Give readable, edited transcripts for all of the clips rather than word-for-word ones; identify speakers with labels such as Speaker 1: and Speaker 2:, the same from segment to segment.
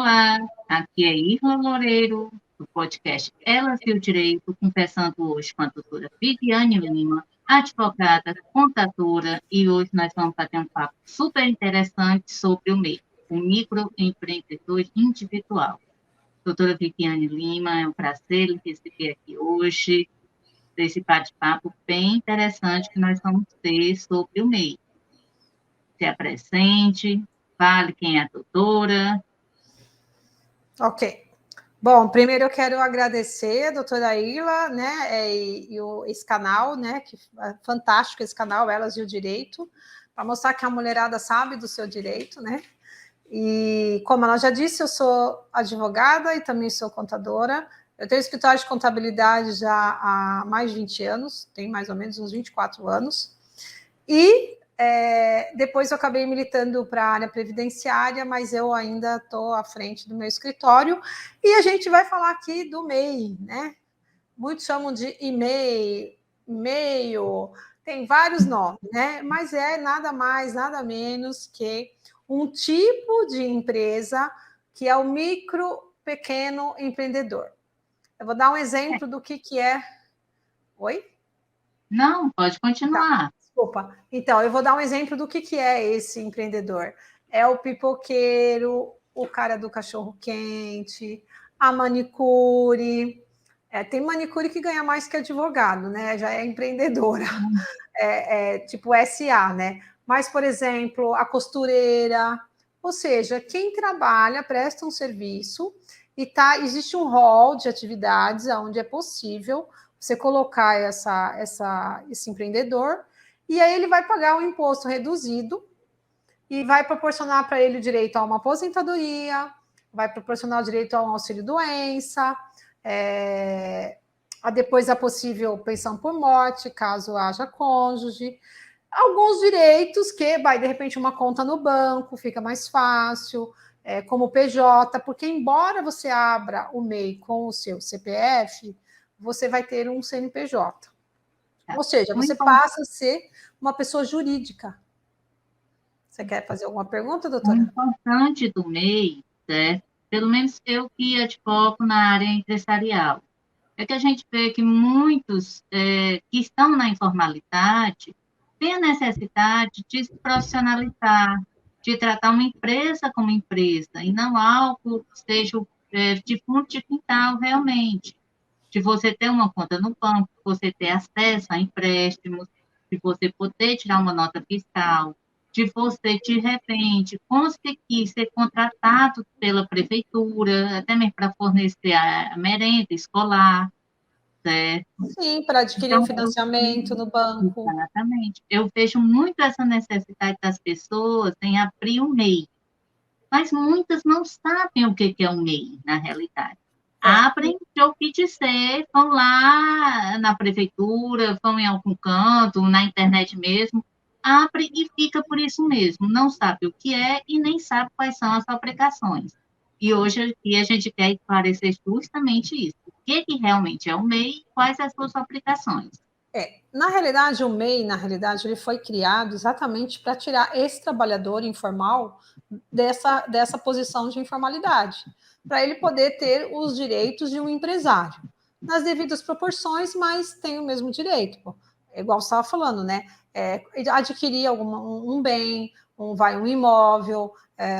Speaker 1: Olá, aqui é Irla Loureiro, do podcast Elas e o Direito, conversando hoje com a doutora Viviane Lima, advogada, contadora, e hoje nós vamos fazer um papo super interessante sobre o MEI, o microempreendedor individual. Doutora Viviane Lima, é um prazer lhe receber aqui hoje, desse bate-papo bem interessante que nós vamos ter sobre o MEI. Se apresente, fale quem é a doutora.
Speaker 2: Ok. Bom, primeiro eu quero agradecer a doutora Ila, né, esse canal, né, que é fantástico esse canal, Elas e o Direito, para mostrar que a mulherada sabe do seu direito, né, e como ela já disse, eu sou advogada e também sou contadora, eu tenho escritório de contabilidade já há mais de 20 anos, tem mais ou menos uns 24 anos, e depois eu acabei militando para a área previdenciária, mas eu ainda estou à frente do meu escritório, e a gente vai falar aqui do MEI, né? Muitos chamam de e-mail, tem vários nomes, né? Mas é nada mais, nada menos que um tipo de empresa que é o micro, pequeno empreendedor. Eu vou dar um exemplo do que é. Oi?
Speaker 1: Não, pode continuar.
Speaker 2: Desculpa. Então, eu vou dar um exemplo do que é esse empreendedor. É o pipoqueiro, o cara do cachorro-quente, a manicure. Tem manicure que ganha mais que advogado, né? Já é empreendedora. Tipo SA, né? Mas, por exemplo, a costureira. Ou seja, quem trabalha, presta um serviço e existe um rol de atividades onde é possível você colocar esse empreendedor, e aí ele vai pagar um imposto reduzido e vai proporcionar para ele o direito a uma aposentadoria, vai proporcionar o direito a um auxílio-doença, depois a possível pensão por morte, caso haja cônjuge, alguns direitos que, de repente, uma conta no banco fica mais fácil, como PJ, porque embora você abra o MEI com o seu CPF, você vai ter um CNPJ.
Speaker 1: Tá.
Speaker 2: Ou seja, você passa a ser uma pessoa jurídica. Você quer fazer alguma pergunta, doutora?
Speaker 1: O importante do MEI, certo? Pelo menos eu que advogo na área empresarial, é que a gente vê que muitos que estão na informalidade têm a necessidade de se profissionalizar, de tratar uma empresa como empresa, e não algo que seja de fundo de quintal realmente. De você ter uma conta no banco, você ter acesso a empréstimos, de você poder tirar uma nota fiscal, de você, de repente, conseguir ser contratado pela prefeitura, até mesmo para fornecer a merenda escolar, certo?
Speaker 2: Sim, para adquirir um financiamento no banco.
Speaker 1: Exatamente. Eu vejo muito essa necessidade das pessoas em abrir o MEI, mas muitas não sabem o que é o MEI, na realidade. Abrem de ouvir dizer, vão lá na prefeitura, vão em algum canto, na internet mesmo, abre e fica por isso mesmo, não sabe o que é e nem sabe quais são as obrigações. E hoje aqui a gente quer esclarecer justamente isso. O que realmente é o MEI e quais as suas obrigações.
Speaker 2: Na realidade, o MEI, ele foi criado exatamente para tirar esse trabalhador informal dessa posição de informalidade, para ele poder ter os direitos de um empresário, nas devidas proporções, mas tem o mesmo direito. Pô. É igual você estava falando, né? Adquirir um bem, um imóvel,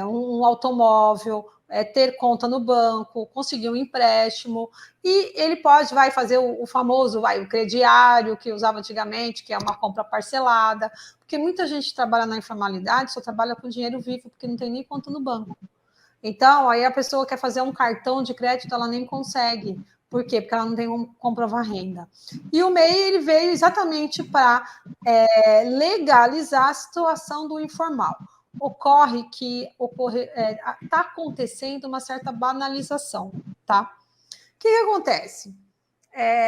Speaker 2: um automóvel, ter conta no banco, conseguir um empréstimo, e ele vai fazer o famoso, o crediário que usava antigamente, que é uma compra parcelada, porque muita gente trabalha na informalidade, só trabalha com dinheiro vivo, porque não tem nem conta no banco. Então, aí a pessoa quer fazer um cartão de crédito, ela nem consegue. Por quê? Porque ela não tem como comprovar renda. E o MEI ele veio exatamente para legalizar a situação do informal. Está acontecendo uma certa banalização, tá? O que acontece?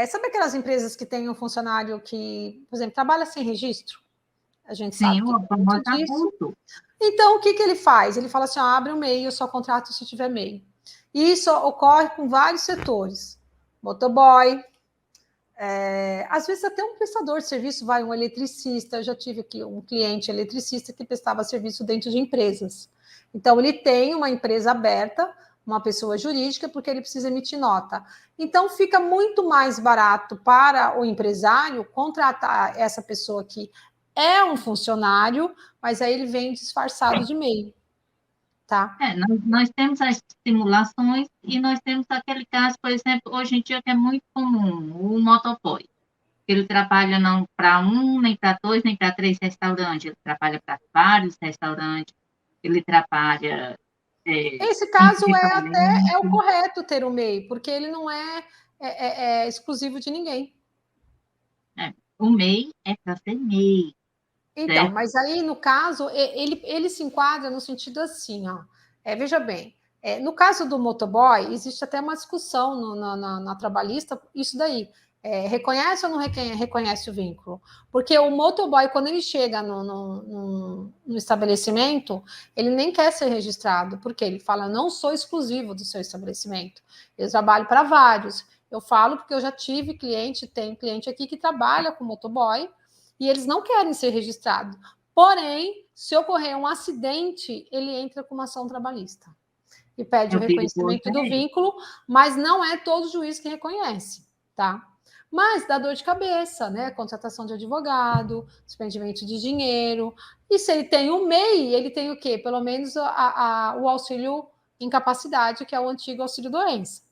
Speaker 2: Sabe aquelas empresas que têm um funcionário que, por exemplo, trabalha sem registro? A gente sabe que tem muito disso. Então, o que ele faz? Ele fala assim, abre um MEI, eu só contrato se tiver MEI. E isso ocorre com vários setores. Motoboy, às vezes até um prestador de serviço, um eletricista. Eu já tive aqui um cliente eletricista que prestava serviço dentro de empresas. Então, ele tem uma empresa aberta, uma pessoa jurídica, porque ele precisa emitir nota. Então, fica muito mais barato para o empresário contratar essa pessoa que é um funcionário, mas aí ele vem disfarçado de MEI, tá?
Speaker 1: Nós temos as simulações e nós temos aquele caso, por exemplo, hoje em dia que é muito comum, o motoboy. Ele trabalha não para um, nem para dois, nem para três restaurantes, ele trabalha para vários restaurantes, ele trabalha
Speaker 2: Esse caso é o
Speaker 1: individualmente.
Speaker 2: correto ter o MEI, porque ele não é exclusivo de ninguém.
Speaker 1: O MEI é para ser MEI,
Speaker 2: Então,
Speaker 1: certo?
Speaker 2: mas aí, no caso, ele se enquadra no sentido assim, ó. Veja bem, no caso do motoboy, existe até uma discussão na trabalhista, isso daí. Reconhece ou não reconhece o vínculo? Porque o motoboy, quando ele chega no estabelecimento, ele nem quer ser registrado, porque ele fala, não sou exclusivo do seu estabelecimento, eu trabalho para vários. Eu falo porque eu já tive cliente, tem cliente aqui que trabalha com motoboy, e eles não querem ser registrados. Porém, se ocorrer um acidente, ele entra com uma ação trabalhista e pede o
Speaker 1: O perigoso
Speaker 2: reconhecimento do
Speaker 1: é esse.
Speaker 2: vínculo, mas não é todo juiz que reconhece, tá? Mas dá dor de cabeça, né? Contratação de advogado, despendimento de dinheiro. E se ele tem o MEI, ele tem o quê? Pelo menos o auxílio incapacidade, que é o antigo auxílio doença.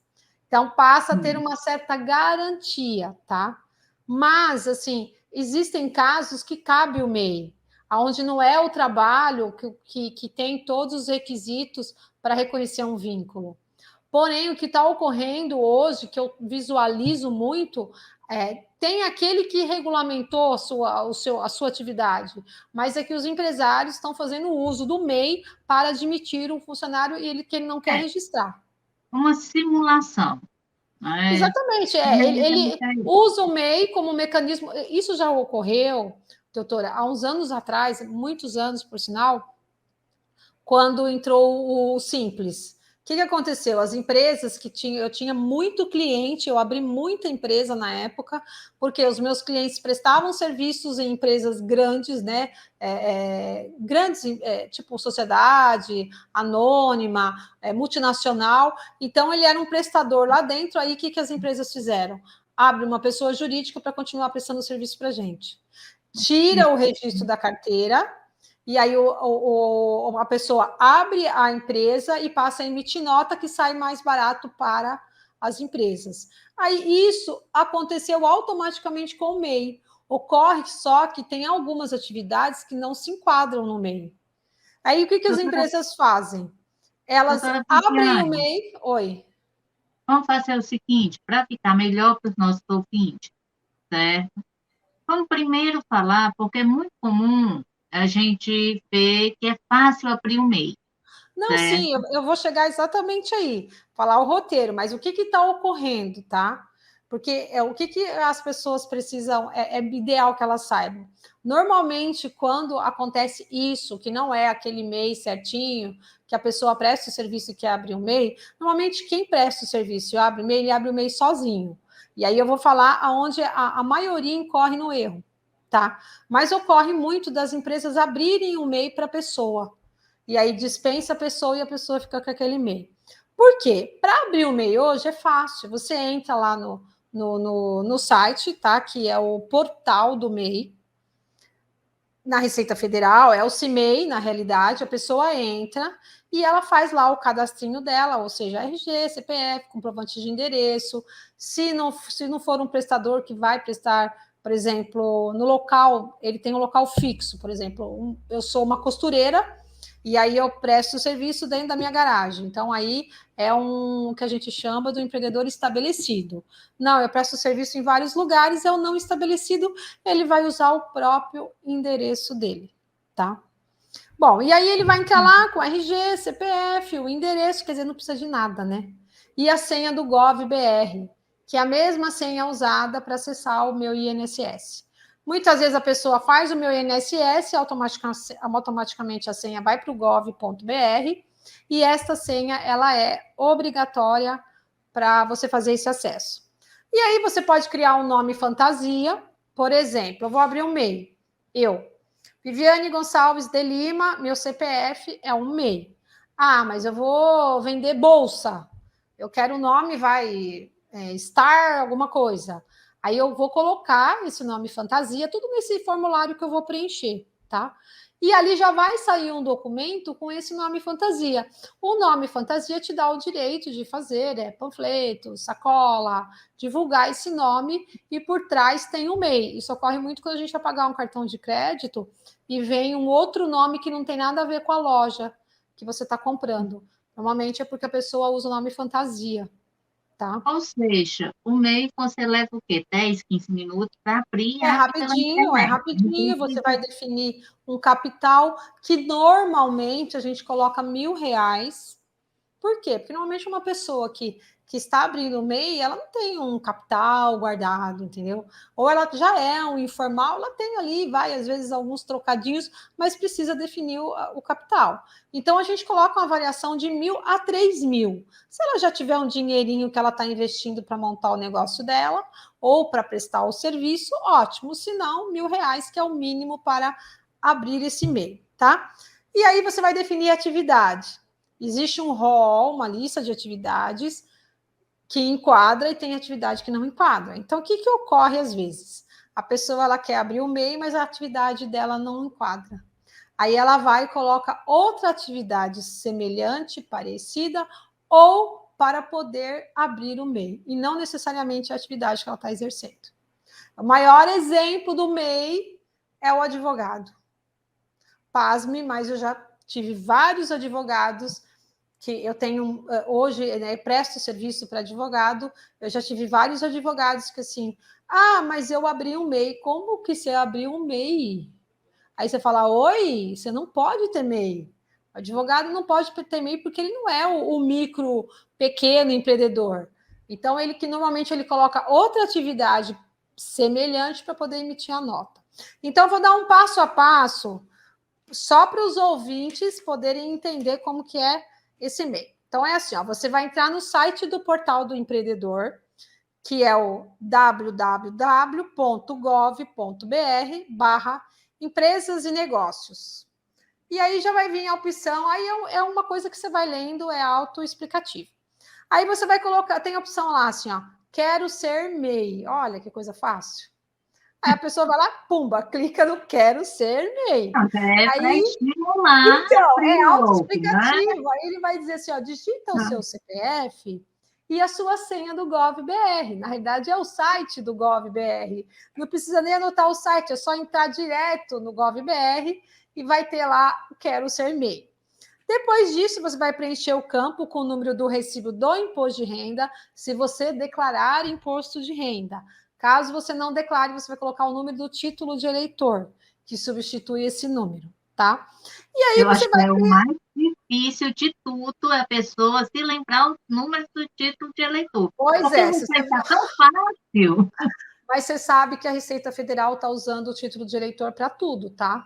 Speaker 2: Então passa a ter uma certa garantia, tá? Mas, assim, existem casos que cabe o MEI, onde não é o trabalho que tem todos os requisitos para reconhecer um vínculo. Porém, o que está ocorrendo hoje, que eu visualizo muito, tem aquele que regulamentou a sua atividade, mas é que os empresários estão fazendo uso do MEI para admitir um funcionário que ele não quer
Speaker 1: É
Speaker 2: registrar.
Speaker 1: uma simulação, né?
Speaker 2: Exatamente, ele
Speaker 1: Basicamente é isso.
Speaker 2: usa o MEI como mecanismo. Isso já ocorreu, doutora, há uns anos atrás, muitos anos, por sinal, quando entrou o Simples. O que aconteceu? As empresas eu tinha muito cliente, eu abri muita empresa na época, porque os meus clientes prestavam serviços em empresas grandes, né? Grandes, tipo sociedade, anônima, multinacional. Então, ele era um prestador lá dentro. Aí, o que as empresas fizeram? Abre uma pessoa jurídica para continuar prestando serviço para a gente. Tira o registro da carteira, e aí a pessoa abre a empresa e passa a emitir nota que sai mais barato para as empresas. Aí isso aconteceu automaticamente com o MEI. Ocorre só que tem algumas atividades que não se enquadram no MEI. Aí o que as
Speaker 1: Doutora,
Speaker 2: empresas fazem? Elas
Speaker 1: doutora
Speaker 2: abrem o
Speaker 1: Viviane,
Speaker 2: MEI. Oi.
Speaker 1: vamos fazer o seguinte, para ficar melhor para os nossos ouvintes, certo? Vamos primeiro falar, porque é muito comum a gente ver que é fácil abrir o MEI,
Speaker 2: Não, sim,
Speaker 1: certo?
Speaker 2: eu vou chegar exatamente aí, falar o roteiro, mas o que está ocorrendo, tá? Porque o que as pessoas precisam, é ideal que elas saibam. Normalmente, quando acontece isso, que não é aquele MEI certinho, que a pessoa presta o serviço e quer abrir o MEI, normalmente quem presta o serviço e abre o MEI, ele abre o MEI sozinho. E aí eu vou falar aonde a maioria incorre no erro, tá? Mas ocorre muito das empresas abrirem o MEI para a pessoa. E aí dispensa a pessoa e a pessoa fica com aquele e-mail. Por quê? Para abrir o e-mail hoje é fácil. Você entra lá no site, tá? Que é o portal do MEI, na Receita Federal, é o CIMEI, na realidade, a pessoa entra e ela faz lá o cadastrinho dela, ou seja, RG, CPF, comprovante de endereço. Se não for um prestador que vai prestar, por exemplo, no local, ele tem um local fixo, por exemplo, eu sou uma costureira, e aí eu presto o serviço dentro da minha garagem. Então, aí é que a gente chama do empreendedor estabelecido. Não, eu presto serviço em vários lugares, é o não estabelecido, ele vai usar o próprio endereço dele, tá? Bom, e aí ele vai entrar lá com RG, CPF, o endereço, quer dizer, não precisa de nada, né? E a senha do GovBR, que é a mesma senha usada para acessar o meu INSS. Muitas vezes a pessoa faz o meu INSS, automaticamente a senha vai para o gov.br, e esta senha ela é obrigatória para você fazer esse acesso. E aí você pode criar um nome fantasia, por exemplo, eu vou abrir um MEI, Viviane Gonçalves de Lima, meu CPF é um MEI. Ah, mas eu vou vender bolsa. Eu quero o nome, vai, Star alguma coisa. Aí eu vou colocar esse nome fantasia, tudo nesse formulário que eu vou preencher, tá? E ali já vai sair um documento com esse nome fantasia. O nome fantasia te dá o direito de fazer panfleto, sacola, divulgar esse nome e por trás tem o MEI. Isso ocorre muito quando a gente vai pagar um cartão de crédito e vem um outro nome que não tem nada a ver com a loja que você está comprando. Normalmente é porque a pessoa usa o nome fantasia, tá?
Speaker 1: Ou seja, o MEI você leva o quê? 10, 15 minutos para abrir e
Speaker 2: É
Speaker 1: abre pela
Speaker 2: rapidinho, é
Speaker 1: internet. Não
Speaker 2: rapidinho. Você vai
Speaker 1: precisa.
Speaker 2: definir um capital que normalmente a gente coloca R$ 1.000. Por quê? Porque normalmente uma pessoa que está abrindo o MEI, ela não tem um capital guardado, entendeu? Ou ela já é um informal, ela tem ali, vai, às vezes, alguns trocadinhos, mas precisa definir o capital. Então, a gente coloca uma variação de 1.000 a 3.000. Se ela já tiver um dinheirinho que ela está investindo para montar o negócio dela, ou para prestar o serviço, ótimo. Se não, R$ 1.000, que é o mínimo para abrir esse MEI, tá? E aí você vai definir a atividade. Existe um rol, uma lista de atividades que enquadra e tem atividade que não enquadra. Então, o que ocorre às vezes? A pessoa ela quer abrir o MEI, mas a atividade dela não enquadra. Aí ela vai e coloca outra atividade semelhante, parecida, ou para poder abrir o MEI, e não necessariamente a atividade que ela está exercendo. O maior exemplo do MEI é o advogado. Pasme, mas eu já tive vários advogados que eu tenho hoje, né, presto serviço para advogado, eu já tive vários advogados que assim, mas eu abri um MEI, como que você abriu um MEI? Aí você fala, oi, você não pode ter MEI. O advogado não pode ter MEI porque ele não é o micro, pequeno empreendedor. Então, ele que normalmente ele coloca outra atividade semelhante para poder emitir a nota. Então, eu vou dar um passo a passo só para os ouvintes poderem entender como que é esse MEI. Então, é assim, ó, você vai entrar no site do Portal do Empreendedor, que é o www.gov.br/empresas e negócios. E aí já vai vir a opção, aí é uma coisa que você vai lendo, é autoexplicativo. Aí você vai colocar, tem a opção lá assim, ó, quero ser MEI. Olha que coisa fácil. Aí a pessoa vai lá, pumba, clica no quero ser MEI.
Speaker 1: É para
Speaker 2: Aí
Speaker 1: estimular
Speaker 2: então,
Speaker 1: para
Speaker 2: é
Speaker 1: o outro, né?
Speaker 2: autoexplicativo. Aí ele vai dizer assim: ó, digita o seu CPF e a sua senha do GovBR. Na realidade, é o site do GovBR. Não precisa nem anotar o site, é só entrar direto no GovBR e vai ter lá Quero Ser MEI. Depois disso, você vai preencher o campo com o número do recibo do imposto de renda, se você declarar imposto de renda. Caso você não declare, você vai colocar o número do título de eleitor, que substitui esse número, tá? E aí
Speaker 1: Eu
Speaker 2: você
Speaker 1: acho que
Speaker 2: vai.
Speaker 1: é o mais difícil de tudo é a pessoa se lembrar os números do título de eleitor.
Speaker 2: Pois
Speaker 1: Porque
Speaker 2: é,
Speaker 1: você está tão fácil.
Speaker 2: mas você sabe que a Receita Federal está usando o título de eleitor para tudo, tá?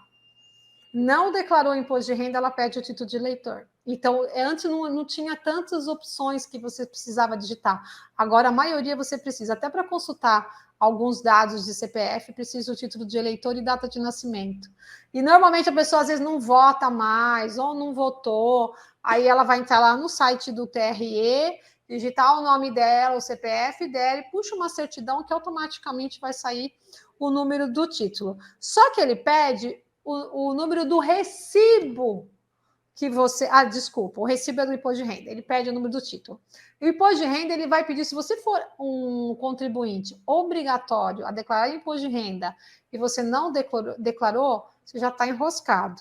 Speaker 2: Não declarou imposto de renda, ela pede o título de eleitor. Então, antes não tinha tantas opções que você precisava digitar. Agora, a maioria você precisa, até para consultar alguns dados de CPF, precisa o título de eleitor e data de nascimento. E normalmente a pessoa às vezes não vota mais, ou não votou, aí ela vai entrar lá no site do TRE, digitar o nome dela, o CPF dela, e puxa uma certidão que automaticamente vai sair o número do título. Só que ele pede o número do recibo que você. Desculpa, o recibo é do imposto de renda. Ele pede o número do título. O imposto de renda ele vai pedir, se você for um contribuinte obrigatório a declarar imposto de renda e você não declarou, você já está enroscado.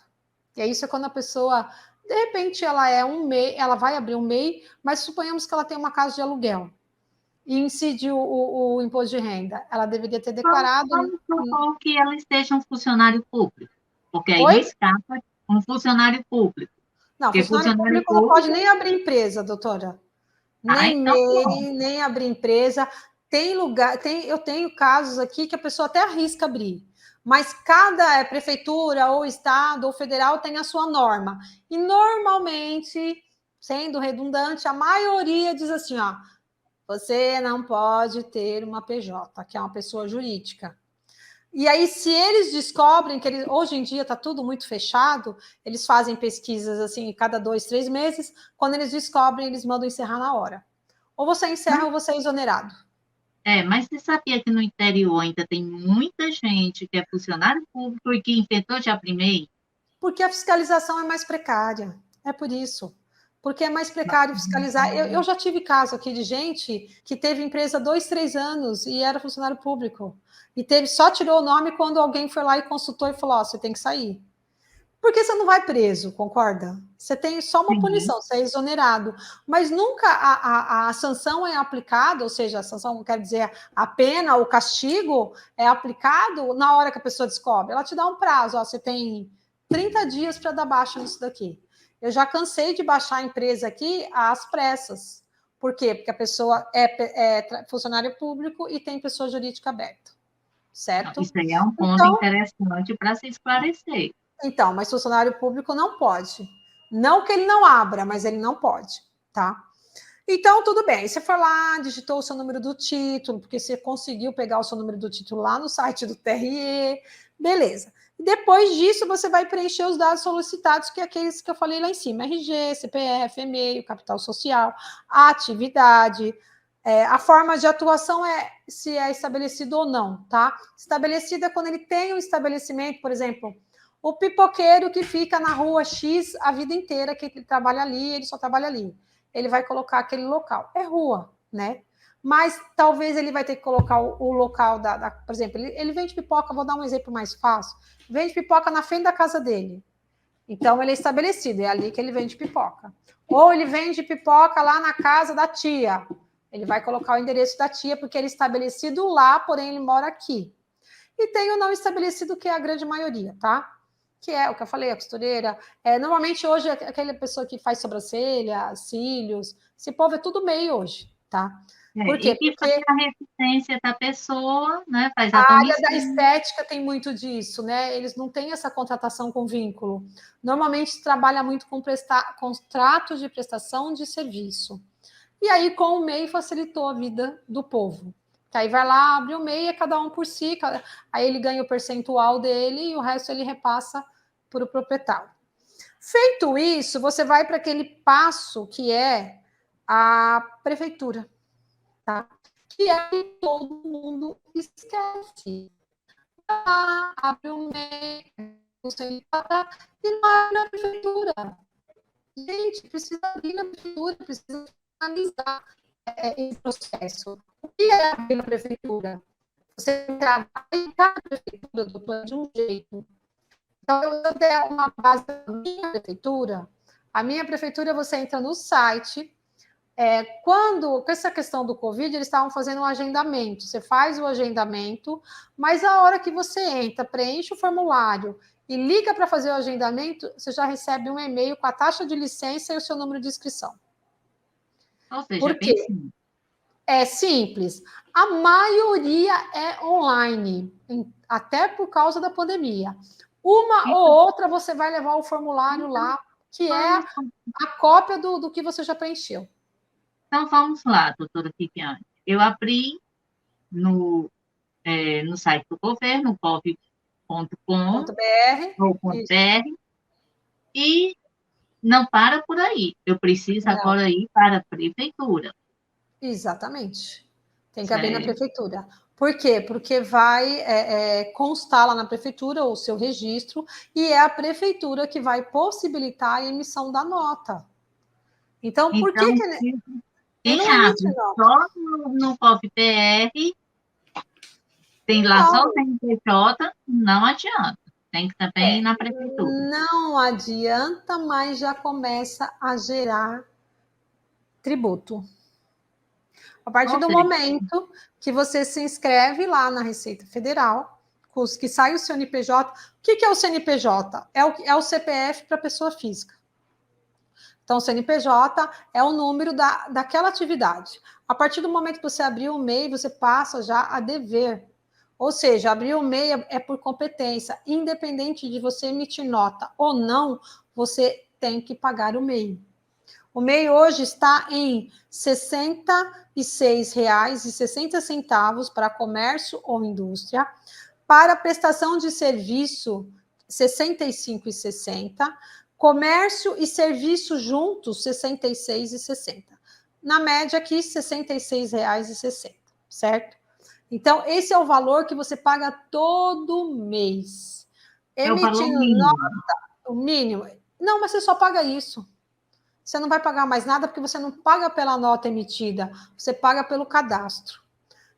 Speaker 2: E aí, isso é quando a pessoa, de repente, ela é um MEI, ela vai abrir um MEI, mas suponhamos que ela tem uma casa de aluguel e incide o imposto de renda. Ela deveria ter declarado.
Speaker 1: Vamos supor que ela esteja um funcionário público, porque aí não
Speaker 2: Oi?
Speaker 1: escapa um funcionário público.
Speaker 2: Não,
Speaker 1: Porque
Speaker 2: funcionário
Speaker 1: funcionário
Speaker 2: público não pode
Speaker 1: público,
Speaker 2: nem abrir empresa, doutora. Nem
Speaker 1: então pronto.
Speaker 2: MEI, nem abrir empresa. Tem lugar, eu tenho casos aqui que a pessoa até arrisca abrir, mas cada prefeitura, ou estado, ou federal tem a sua norma. E normalmente, sendo redundante, a maioria diz assim: ó, você não pode ter uma PJ, que é uma pessoa jurídica. E aí, se eles descobrem que hoje em dia está tudo muito fechado, eles fazem pesquisas assim, cada 2, 3 meses. Quando eles descobrem, eles mandam encerrar na hora. Ou você encerra ou você é exonerado.
Speaker 1: Mas você sabia que no interior ainda tem muita gente que é funcionário público e que inventou de abrir MEI?
Speaker 2: Porque a fiscalização é mais precária. É por isso. Porque é mais precário fiscalizar. Eu já tive caso aqui de gente que teve empresa 2, 3 anos e era funcionário público. E só tirou o nome quando alguém foi lá e consultou e falou: você tem que sair. Porque você não vai preso, concorda? Você tem só uma punição, você é exonerado. Mas nunca a sanção é aplicada, ou seja, a sanção quer dizer a pena, o castigo é aplicado na hora que a pessoa descobre. Ela te dá um prazo, você tem 30 dias para dar baixa nisso daqui. Eu já cansei de baixar a empresa aqui às pressas. Por quê? Porque a pessoa é funcionário público e tem pessoa jurídica aberta. Certo?
Speaker 1: Isso aí é um ponto
Speaker 2: Então,
Speaker 1: interessante para se esclarecer.
Speaker 2: então, mas funcionário público não pode. Não que ele não abra, mas ele não pode, tá? Então, tudo bem. Você foi lá, digitou o seu número do título, porque você conseguiu pegar o seu número do título lá no site do TRE, beleza. Depois disso, você vai preencher os dados solicitados, que é aqueles que eu falei lá em cima: RG, CPF, e-mail, capital social, a atividade, a forma de atuação se é estabelecido ou não, tá? Estabelecida é quando ele tem um estabelecimento, por exemplo, o pipoqueiro que fica na rua X a vida inteira, que ele trabalha ali, ele só trabalha ali. Ele vai colocar aquele local. É rua, né? Mas talvez ele vai ter que colocar o local por exemplo, ele vende pipoca, vou dar um exemplo mais fácil. Vende pipoca na frente da casa dele. Então, ele é estabelecido, é ali que ele vende pipoca. Ou ele vende pipoca lá na casa da tia. Ele vai colocar o endereço da tia, porque ele é estabelecido lá, porém ele mora aqui. E tem o não estabelecido, que é a grande maioria, tá? Que é o que eu falei, a costureira. Normalmente, hoje, aquela pessoa que faz sobrancelha, cílios, esse povo é tudo MEI hoje, tá? Por
Speaker 1: E
Speaker 2: quê?
Speaker 1: que
Speaker 2: Porque
Speaker 1: faz a resistência da pessoa, né? Faz a
Speaker 2: a área da
Speaker 1: domicílio.
Speaker 2: estética tem muito disso, né? Eles não têm essa contratação com vínculo. Normalmente trabalha muito com contratos de prestação de serviço. E aí, com o MEI, facilitou a vida do povo. Que aí vai lá, abre o MEI, é cada um por si, aí ele ganha o percentual dele e o resto ele repassa para o proprietário. Feito isso, você vai para aquele passo que é a prefeitura, tá? Que é que todo mundo esquece. Abre o MEI, o CNPJ, e não abre na prefeitura. Gente, precisa abrir na prefeitura, precisa analisar esse processo. O que é abrir na prefeitura? Você trabalha em cada prefeitura, doutor, de um jeito. Então, eu der uma base da minha prefeitura, a minha prefeitura, você entra no site. Com essa questão do Covid, eles estavam fazendo um agendamento. Você faz o agendamento, mas a hora que você entra, preenche o formulário e liga para fazer o agendamento, você já recebe um e-mail com a taxa de licença e o seu número de inscrição.
Speaker 1: Ou seja,
Speaker 2: Por
Speaker 1: bem
Speaker 2: quê?
Speaker 1: simples.
Speaker 2: É simples. A maioria é online, até por causa da pandemia. Uma ou outra você vai levar o formulário lá, que é a cópia do que você já preencheu.
Speaker 1: Então, vamos lá, doutora Viviane. Eu abri no site do governo, gov.com
Speaker 2: .br,
Speaker 1: ou
Speaker 2: isso.
Speaker 1: .br, e não para por aí. Eu preciso
Speaker 2: Não,
Speaker 1: agora ir para a prefeitura.
Speaker 2: exatamente. Tem que abrir na
Speaker 1: Certo?
Speaker 2: prefeitura. Por quê? Porque vai constar lá na prefeitura o seu registro e é a prefeitura que vai possibilitar a emissão da nota. Então, por que
Speaker 1: Então, quem
Speaker 2: não emite
Speaker 1: abre
Speaker 2: nota?
Speaker 1: só no GovBR, tem lá só o
Speaker 2: Não,
Speaker 1: CNPJ, não adianta. Tem que também ir na prefeitura.
Speaker 2: não adianta, mas já começa a gerar tributo. A partir
Speaker 1: Ou
Speaker 2: do
Speaker 1: seja,
Speaker 2: momento que você se inscreve lá na Receita Federal, que sai o CNPJ. O que é o CNPJ? É o CPF para pessoa física. Então, o CNPJ é o número daquela atividade. A partir do momento que você abrir o MEI, você passa já a dever. Ou seja, abrir o MEI é por competência. Independente de você emitir nota ou não, você tem que pagar o MEI. O MEI hoje está em R$ 66,60 para comércio ou indústria, Para prestação de serviço, R$ 65,60. Comércio e serviço juntos, R$ 66,60. Na média aqui, R$ 66,60, certo? Então, esse é o valor que você paga todo mês.
Speaker 1: É o valor
Speaker 2: Emitindo
Speaker 1: mínimo.
Speaker 2: nota, o mínimo. Não, mas você só paga isso. Você não vai pagar mais nada porque você não paga pela nota emitida, você paga pelo cadastro.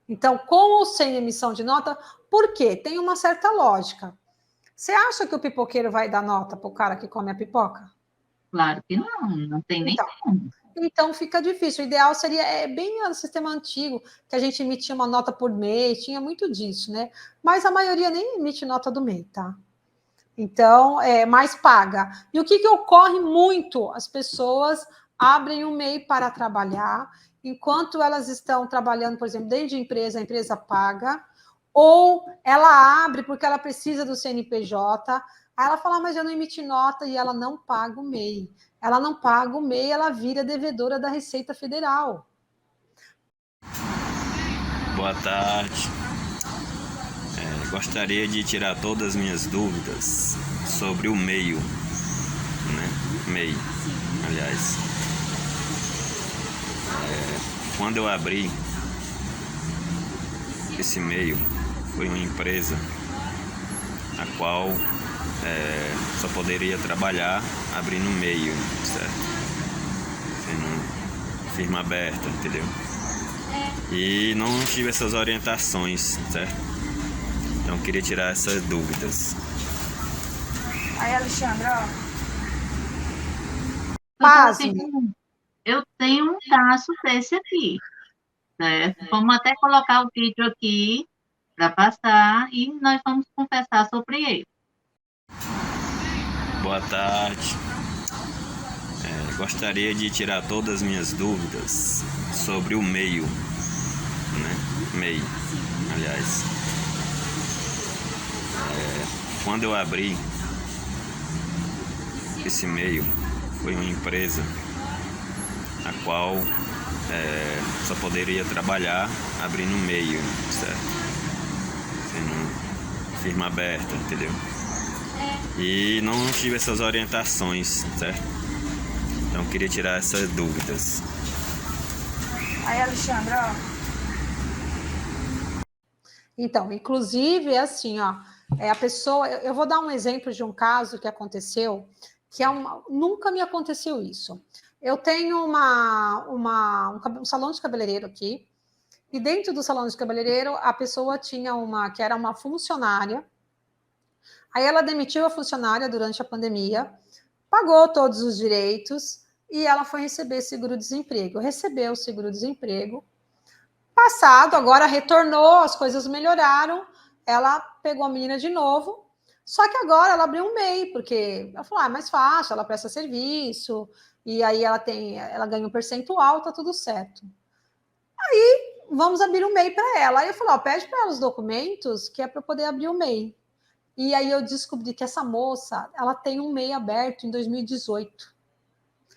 Speaker 2: Então, com ou sem emissão de nota, por quê? Tem uma certa lógica. Você acha que o pipoqueiro vai dar nota para o cara que come a pipoca?
Speaker 1: Claro que não tem nem como.
Speaker 2: Então fica difícil. O ideal seria bem o sistema antigo, que a gente emitia uma nota por mês, tinha muito disso, né? Mas a maioria nem emite nota do mês, tá? Então, mais paga. E o que ocorre muito? As pessoas abrem um MEI para trabalhar, enquanto elas estão trabalhando, por exemplo, dentro de empresa, a empresa paga, ou ela abre porque ela precisa do CNPJ, aí ela fala, mas eu não emiti nota e ela não paga o MEI. Ela não paga o MEI, ela vira devedora da Receita Federal.
Speaker 3: Boa tarde. Gostaria de tirar todas as minhas dúvidas sobre o MEI, né? MEI, aliás. Quando eu abri esse MEI, foi uma empresa a qual só poderia trabalhar abrindo MEI, certo? Sendo firma aberta, entendeu? E não tive essas orientações, certo? Então queria tirar essas dúvidas.
Speaker 4: Aí, Alexandre, ó.
Speaker 1: Eu tenho um caso desse aqui, certo? Vamos até colocar o vídeo aqui para passar e nós vamos conversar sobre ele.
Speaker 3: Boa tarde. Gostaria de tirar todas as minhas dúvidas sobre o MEI, né? MEI, aliás. Quando eu abri esse MEI, foi uma empresa a qual só poderia trabalhar abrindo MEI, certo? Sendo firma aberta, entendeu? E não tive essas orientações, certo? Então queria tirar essas dúvidas.
Speaker 4: Aí, Alexandre, ó.
Speaker 2: Então, inclusive, é assim, ó, a pessoa... Eu vou dar um exemplo de um caso que aconteceu, que nunca me aconteceu isso. Eu tenho um salão de cabeleireiro aqui, e dentro do salão de cabeleireiro, a pessoa tinha que era uma funcionária. Aí ela demitiu a funcionária durante a pandemia, pagou todos os direitos, e ela foi receber seguro-desemprego. Recebeu o seguro-desemprego. Passado, agora retornou, as coisas melhoraram, ela pegou a menina de novo, só que agora ela abriu um MEI, porque ela falou, é mais fácil, ela presta serviço, e aí ela ganha um percentual, tá tudo certo. Aí, vamos abrir um MEI para ela. Aí eu falei, pede para ela os documentos, que é para poder abrir o MEI. E aí eu descobri que essa moça, ela tem um MEI aberto em 2018.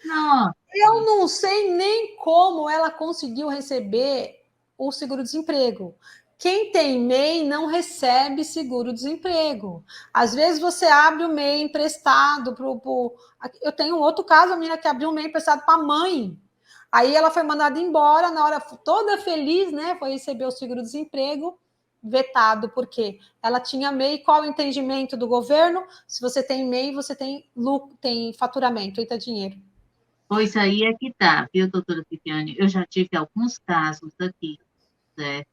Speaker 1: Nossa.
Speaker 2: Eu não sei nem como ela conseguiu receber o seguro-desemprego. Quem tem MEI não recebe seguro-desemprego. Às vezes você abre o MEI emprestado Eu tenho um outro caso, a menina que abriu um MEI emprestado para a mãe. Aí ela foi mandada embora, na hora toda feliz, né? Foi receber o seguro-desemprego, vetado, porque ela tinha MEI. Qual o entendimento do governo? Se você tem MEI, você tem lucro, tem faturamento, entra dinheiro.
Speaker 1: Pois aí é que tá, viu, doutora Viviane? Eu já tive alguns casos aqui, certo?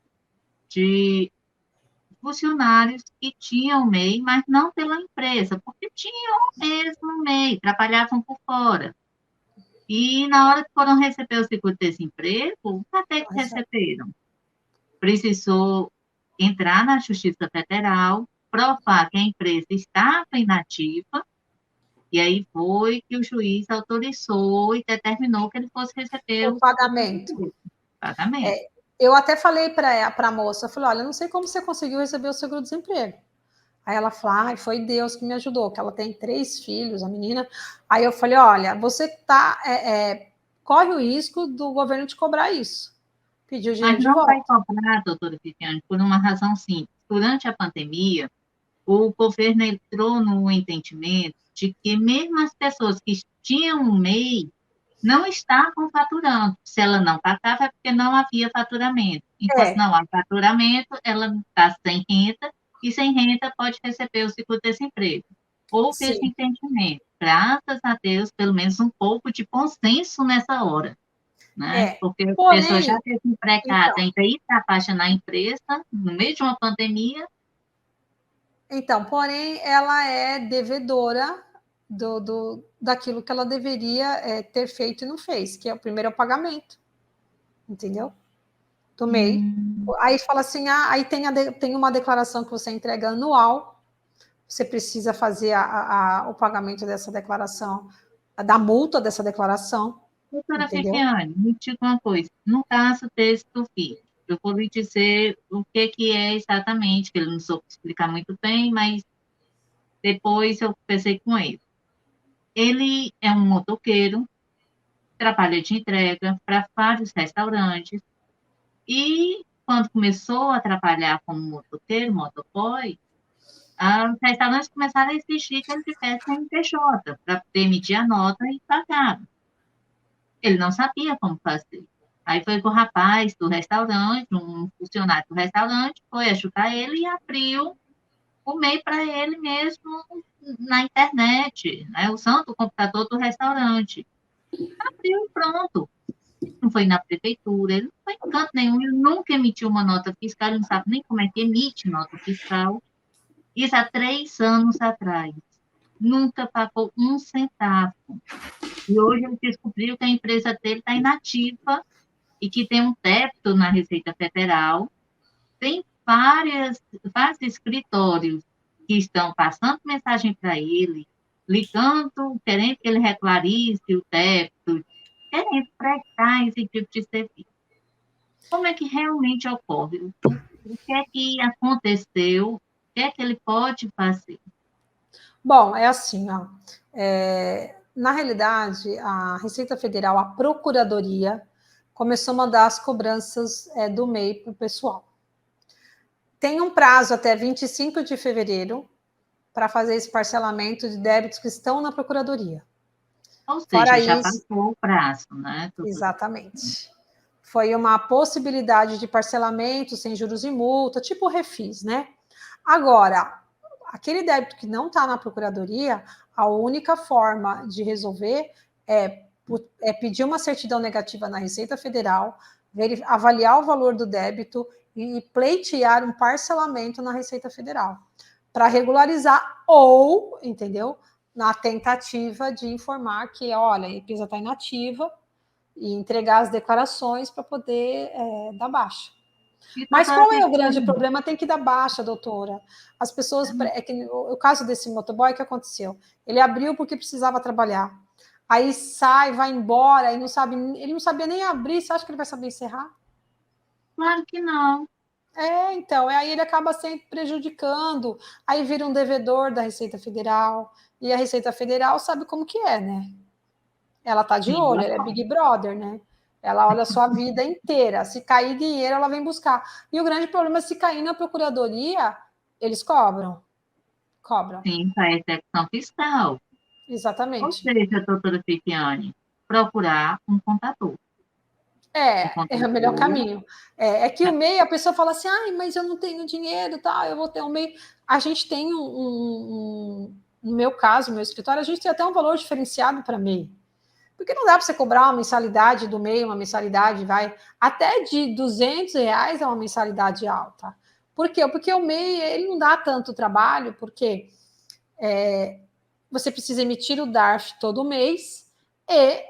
Speaker 1: De funcionários que tinham MEI, mas não pela empresa, porque tinham mesmo MEI, trabalhavam por fora. E na hora que foram receber o seguro-desemprego, até que receberam. Precisou entrar na Justiça Federal, provar que a empresa estava inativa, e aí foi que o juiz autorizou e determinou que ele fosse receber
Speaker 2: o pagamento. Eu até falei para a moça, eu falei, olha, eu não sei como você conseguiu receber o seguro-desemprego. Aí ela falou, foi Deus que me ajudou, que ela tem 3 filhos, a menina. Aí eu falei, olha, você corre o risco do governo te cobrar isso. Pediu dinheiro
Speaker 1: Mas
Speaker 2: de
Speaker 1: não
Speaker 2: volta.
Speaker 1: vai cobrar, doutora Viviane, por uma razão simples. durante a pandemia, o governo entrou no entendimento de que mesmo as pessoas que tinham um MEI não estavam faturando. Se ela não pagava, é porque não havia faturamento. Enquanto não há faturamento, ela está sem renda, e sem renda pode receber o seguro-desemprego. Houve esse
Speaker 2: Sim.
Speaker 1: entendimento. Graças a Deus, pelo menos um pouco de bom senso nessa hora, né? Porque a pessoa já
Speaker 2: Porém,
Speaker 1: desempregada,
Speaker 2: então,
Speaker 1: ainda ir para baixa na empresa, no meio de uma pandemia.
Speaker 2: porém, ela é devedora daquilo que ela deveria ter feito e não fez, que é o primeiro pagamento, entendeu? Do MEI. Aí fala assim, aí tem uma declaração que você entrega anual, você precisa fazer o pagamento dessa declaração, da multa dessa declaração,
Speaker 1: Doutora
Speaker 2: entendeu?
Speaker 1: Viviane, me diga uma coisa. No caso desse do filho, eu vou lhe dizer o que é exatamente, que ele não soube explicar muito bem, mas depois eu conversei com ele. Ele é um motoqueiro, trabalha de entrega para vários restaurantes, e quando começou a trabalhar como motoqueiro, motoboy, os restaurantes começaram a exigir que ele tivesse CNPJ para poder emitir a nota e pagar. Ele não sabia como fazer. Aí foi com o rapaz do restaurante, um funcionário do restaurante, foi ajudar ele e abriu o MEI para ele mesmo na internet, né, usando o computador do restaurante. Abriu e pronto. Não foi na prefeitura, ele não foi em canto nenhum, ele nunca emitiu uma nota fiscal, ele não sabe nem como é que emite nota fiscal. Isso há 3 anos atrás. Nunca pagou um centavo. E hoje ele descobriu que a empresa dele está inativa e que tem um débito na Receita Federal. Tem vários escritórios que estão passando mensagem para ele, ligando, querendo que ele regularize o débito, querendo prestar esse tipo de serviço. Como é que realmente ocorre? O que é que aconteceu? O que é que ele pode fazer?
Speaker 2: Bom, é assim, ó. Na realidade, a Receita Federal, a Procuradoria, começou a mandar as cobranças do MEI para o pessoal. Tem um prazo até 25 de fevereiro para fazer esse parcelamento de débitos que estão na Procuradoria.
Speaker 1: Ou
Speaker 2: Fora
Speaker 1: seja, já
Speaker 2: isso,
Speaker 1: passou o prazo, né?
Speaker 2: exatamente. Foi uma possibilidade de parcelamento sem juros e multa, tipo refis, né? Agora, aquele débito que não está na Procuradoria, a única forma de resolver é pedir uma certidão negativa na Receita Federal, avaliar o valor do débito e pleitear um parcelamento na Receita Federal, para regularizar ou, entendeu? Na tentativa de informar que, olha, a empresa está inativa e entregar as declarações para poder dar baixa. Mas qual é o grande problema? Tem que dar baixa, doutora. As pessoas. É que o caso desse motoboy, que aconteceu? Ele abriu porque precisava trabalhar. Aí sai, vai embora, e não sabe, ele não sabia nem abrir. Você acha que ele vai saber encerrar?
Speaker 1: Claro que não.
Speaker 2: Então, aí ele acaba sempre prejudicando. Aí vira um devedor da Receita Federal. E a Receita Federal sabe como que é, né? Ela tá de olho, ela é Big Brother, né? Ela olha a sua vida inteira. Se cair dinheiro, ela vem buscar. E o grande problema é se cair na procuradoria, eles cobram. Cobram.
Speaker 1: Sim, para a execução fiscal. Ou
Speaker 2: Exatamente.
Speaker 1: seja, doutora Viviane, procurar um contador.
Speaker 2: É o melhor caminho. É que o MEI, a pessoa fala assim, mas eu não tenho dinheiro, tá? Eu vou ter um MEI. A gente tem no meu caso, no meu escritório, a gente tem até um valor diferenciado para MEI. Porque não dá para você cobrar uma mensalidade do MEI, uma mensalidade, até de R$ 200 é uma mensalidade alta. Por quê? Porque o MEI ele não dá tanto trabalho, porque você precisa emitir o DARF todo mês e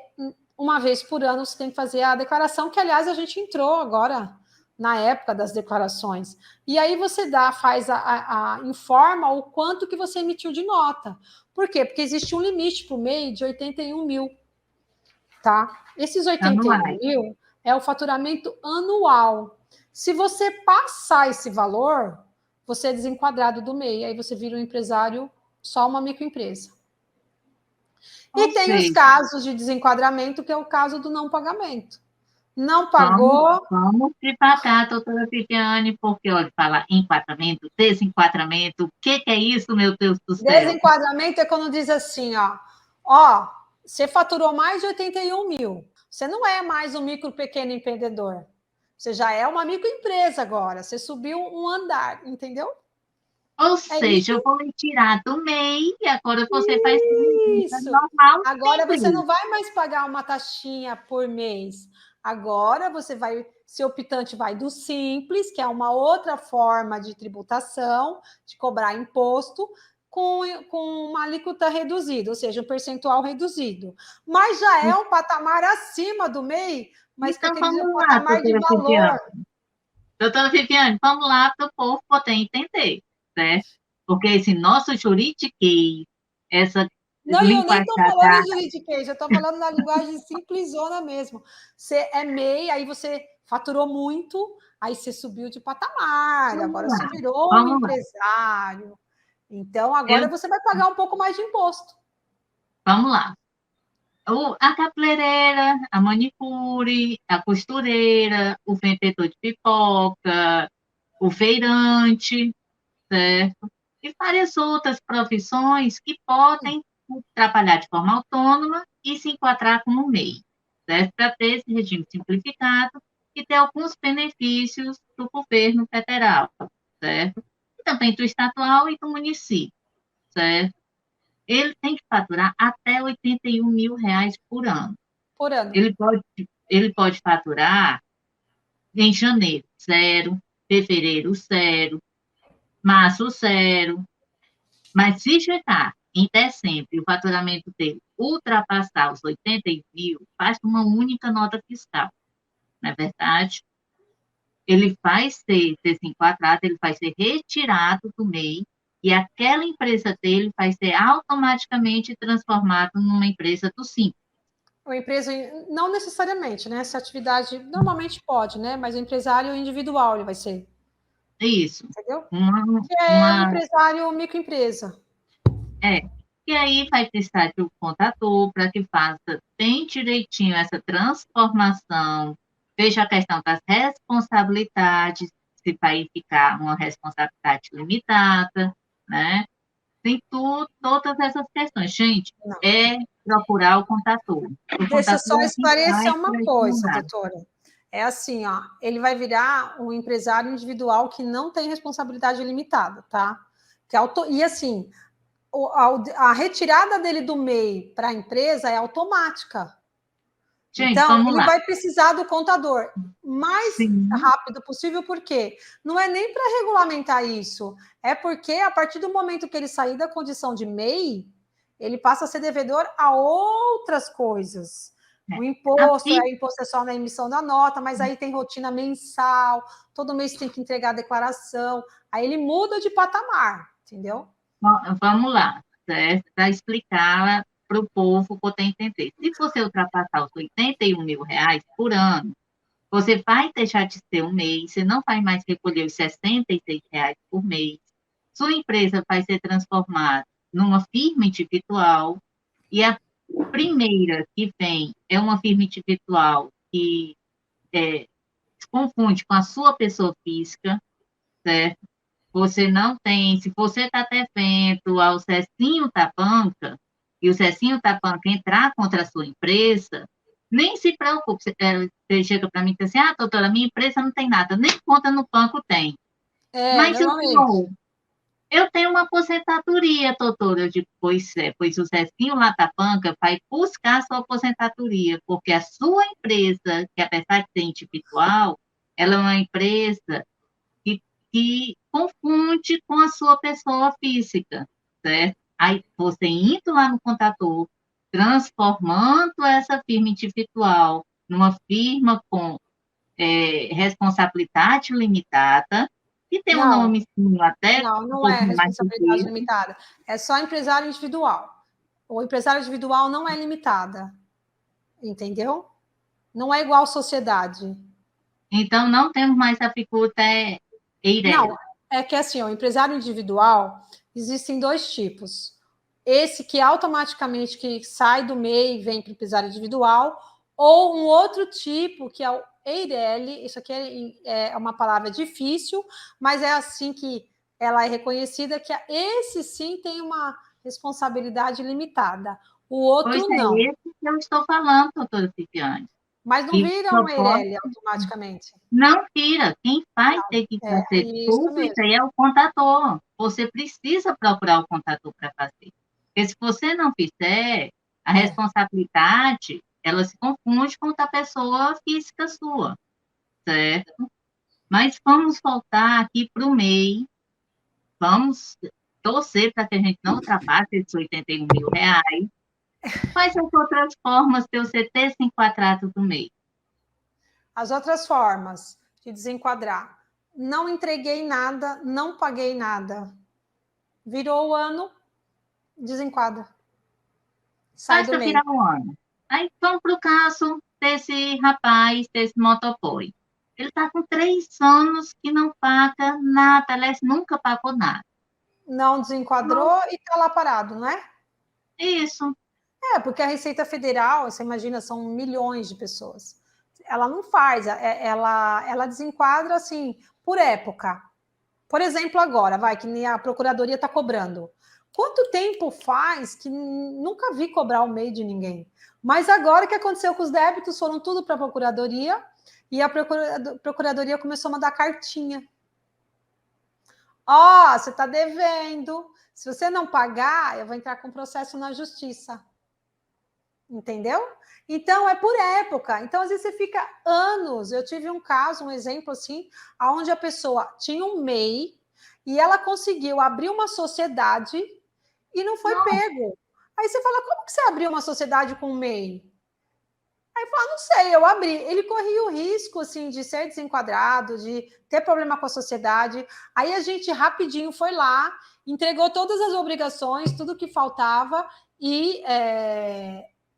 Speaker 2: uma vez por ano você tem que fazer a declaração, que aliás a gente entrou agora na época das declarações. E aí você informa o quanto que você emitiu de nota. Por quê? Porque existe um limite para o MEI de 81 mil. Tá? Esses 81 mil é o faturamento anual. Se você passar esse valor, você é desenquadrado do MEI, aí você vira um empresário, só uma microempresa. E tem os casos de desenquadramento, que é o caso do não pagamento. Não pagou.
Speaker 1: Vamos se pagar, doutora Viviane, porque, olha, falar enquadramento, desenquadramento, o que é isso, meu Deus do céu?
Speaker 2: Desenquadramento é quando diz assim, ó, você faturou mais de 81 mil, você não é mais um micro pequeno empreendedor, você já é uma microempresa agora, você subiu um andar, entendeu?
Speaker 1: Ou seja, eu vou me tirar do MEI e agora você faz
Speaker 2: Isso.
Speaker 1: normal,
Speaker 2: Agora
Speaker 1: simples.
Speaker 2: você não vai mais pagar uma taxinha por mês. Agora você vai, seu optante vai do Simples, que é uma outra forma de tributação, de cobrar imposto, com uma alíquota reduzida, ou seja, um percentual reduzido. Mas já é um patamar acima do MEI, mas
Speaker 1: Então,
Speaker 2: com aquele
Speaker 1: vamos lá,
Speaker 2: patamar de
Speaker 1: doutora
Speaker 2: valor.
Speaker 1: Viviane. Doutora Viviane, vamos lá para o povo poder entender, certo? Porque esse nosso juridiquês, essa
Speaker 2: Não, e eu nem estou falando
Speaker 1: linguajar
Speaker 2: em juridiquês, eu estou falando na linguagem simplesona mesmo. Você é MEI, aí você faturou muito, aí você subiu de patamar, agora você virou um empresário. Então, agora você vai pagar um pouco mais de imposto.
Speaker 1: Vamos lá. A cabeleireira, a manicure, a costureira, o vendedor de pipoca, o feirante, certo? E várias outras profissões que podem trabalhar de forma autônoma e se enquadrar como MEI, certo? Para ter esse regime simplificado e ter alguns benefícios do governo federal, certo? E também do estadual e do município, certo? Ele tem que faturar até 81 mil reais por ano.
Speaker 2: Por ano.
Speaker 1: Ele pode faturar em janeiro, zero, fevereiro, zero, março, zero, mas se chegar em dezembro e o faturamento dele ultrapassar os 81 mil, faz uma única nota fiscal, não é verdade? Ele vai ser desenquadrado, ele vai ser retirado do MEI e aquela empresa dele vai ser automaticamente transformada numa empresa do Simples.
Speaker 2: Uma empresa, não necessariamente, né? Essa atividade normalmente pode, né? Mas o empresário individual ele vai ser.
Speaker 1: Isso.
Speaker 2: Entendeu? Que é um empresário microempresa.
Speaker 1: E aí vai precisar de um contador para que faça bem direitinho essa transformação, veja a questão das responsabilidades, se vai ficar uma responsabilidade limitada, né? Tem todas essas questões. Gente, é procurar o contador.
Speaker 2: Deixa eu só esclarecer uma coisa, doutora. É assim, ó, ele vai virar um empresário individual que não tem responsabilidade limitada, tá? E assim, a retirada dele do MEI para a empresa é automática.
Speaker 1: Gente,
Speaker 2: então, ele
Speaker 1: lá.
Speaker 2: vai precisar do contador mais rápido possível, porque não é nem para regulamentar isso, é porque a partir do momento que ele sair da condição de MEI, ele passa a ser devedor a outras coisas. O imposto, a imposto é só na emissão da nota, mas aí tem rotina mensal, todo mês tem que entregar a declaração, aí ele muda de patamar, entendeu?
Speaker 1: Vamos lá, certo? Para explicar para o povo poder entender. Se você ultrapassar os 81 mil reais por ano, você vai deixar de ser um MEI, você não vai mais recolher os 66 reais por mês, sua empresa vai ser transformada numa firma individual, e a primeira que vem é uma firma individual que se confunde com a sua pessoa física, certo? Você não tem, se você está devendo ao Cecinho da banca, e o Cecinho da banca entrar contra a sua empresa, nem se preocupe. Você chega para mim e diz assim, doutora, minha empresa não tem nada, nem conta no banco tem. Mas eu tenho uma aposentadoria, doutora. Eu digo, pois o Cecinho lá da banca vai buscar a sua aposentadoria, porque a sua empresa, que apesar de ser individual, ela é uma empresa que confunde com a sua pessoa física, certo? Aí você indo lá no contador, transformando essa firma individual numa firma com responsabilidade limitada, e tem um nomezinho até...
Speaker 2: Não é responsabilidade limitada, é só empresário individual. O empresário individual não é limitada, entendeu? Não é igual sociedade.
Speaker 1: Então, não temos mais a figura
Speaker 2: Não, é que assim, o empresário individual, existem dois tipos. Esse que automaticamente que sai do MEI e vem para o empresário individual, ou um outro tipo, que é Eireli, isso aqui é uma palavra difícil, mas é assim que ela é reconhecida, que esse sim tem uma responsabilidade limitada. O outro
Speaker 1: Pois
Speaker 2: não.
Speaker 1: é esse que eu estou falando, doutora Viviane.
Speaker 2: Mas não
Speaker 1: Que
Speaker 2: vira
Speaker 1: só
Speaker 2: um
Speaker 1: pode,
Speaker 2: Eireli automaticamente.
Speaker 1: não tira. Quem vai ter que
Speaker 2: É
Speaker 1: fazer
Speaker 2: isso
Speaker 1: tudo isso
Speaker 2: mesmo.
Speaker 1: aí é o contador. Você precisa procurar o contador para fazer. Porque se você não fizer, a responsabilidade, ela se confunde com a pessoa física sua, certo? Mas vamos voltar aqui para o MEI. Vamos torcer para que a gente não ultrapasse esses R$ 81.000. Quais as outras formas de você ter se enquadrado do MEI?
Speaker 2: As outras formas de desenquadrar. Não entreguei nada, não paguei nada. Virou o ano, desenquadra. Sai do
Speaker 1: Basta
Speaker 2: MEI.
Speaker 1: virar o ano. Aí vamos para o caso desse rapaz, desse motoboy. Ele está com 3 anos que não paga nada, aliás, nunca pagou nada.
Speaker 2: Não desenquadrou e está lá parado, não é?
Speaker 1: Isso.
Speaker 2: Porque a Receita Federal, você imagina, são milhões de pessoas. Ela não faz, ela desenquadra assim, por época. Por exemplo, agora, vai, que a Procuradoria está cobrando. Quanto tempo faz que nunca vi cobrar o MEI de ninguém? Mas agora o que aconteceu com os débitos foram tudo para a Procuradoria e a Procuradoria começou a mandar cartinha. Ó, você está devendo. Se você não pagar, eu vou entrar com processo na justiça. Entendeu? Então, é por época. Então, às vezes, você fica anos. Eu tive um caso, um exemplo assim, onde a pessoa tinha um MEI e ela conseguiu abrir uma sociedade e não foi pego. Aí você fala, como que você abriu uma sociedade com um MEI? Aí fala, não sei, eu abri. Ele corria o risco, assim, de ser desenquadrado, de ter problema com a sociedade. Aí a gente rapidinho foi lá, entregou todas as obrigações, tudo que faltava e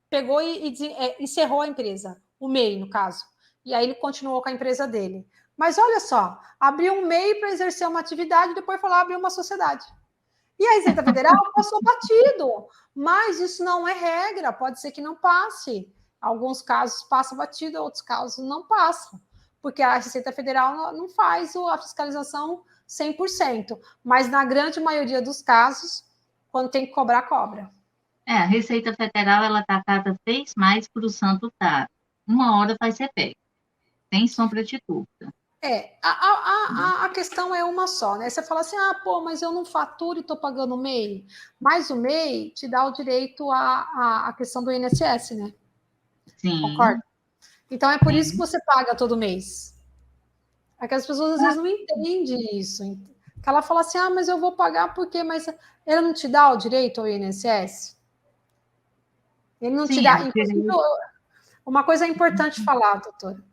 Speaker 2: pegou e encerrou a empresa, o MEI, no caso. E aí ele continuou com a empresa dele. Mas olha só, abriu um MEI para exercer uma atividade, depois foi lá abrir uma sociedade. E a Receita Federal passou batido. Mas isso não é regra, pode ser que não passe. Alguns casos passa batido, outros casos não passam. Porque a Receita Federal não faz a fiscalização 100%. Mas na grande maioria dos casos, quando tem que cobrar, cobra.
Speaker 1: A Receita Federal, ela está cada vez mais para o santo tá. Uma hora vai ser pego, sem sombra de dúvida.
Speaker 2: A questão é uma só, né? Você fala assim, mas eu não faturo e estou pagando o MEI. Mas o MEI te dá o direito à questão do INSS, né?
Speaker 1: Sim.
Speaker 2: Concorda? Então é por isso que você paga todo mês. É que as pessoas às vezes não entendem isso. Que ela fala assim, mas eu vou pagar porque, mas ele não te dá o direito ao INSS? Ele não te dá. Inclusive, uma coisa importante falar, doutora.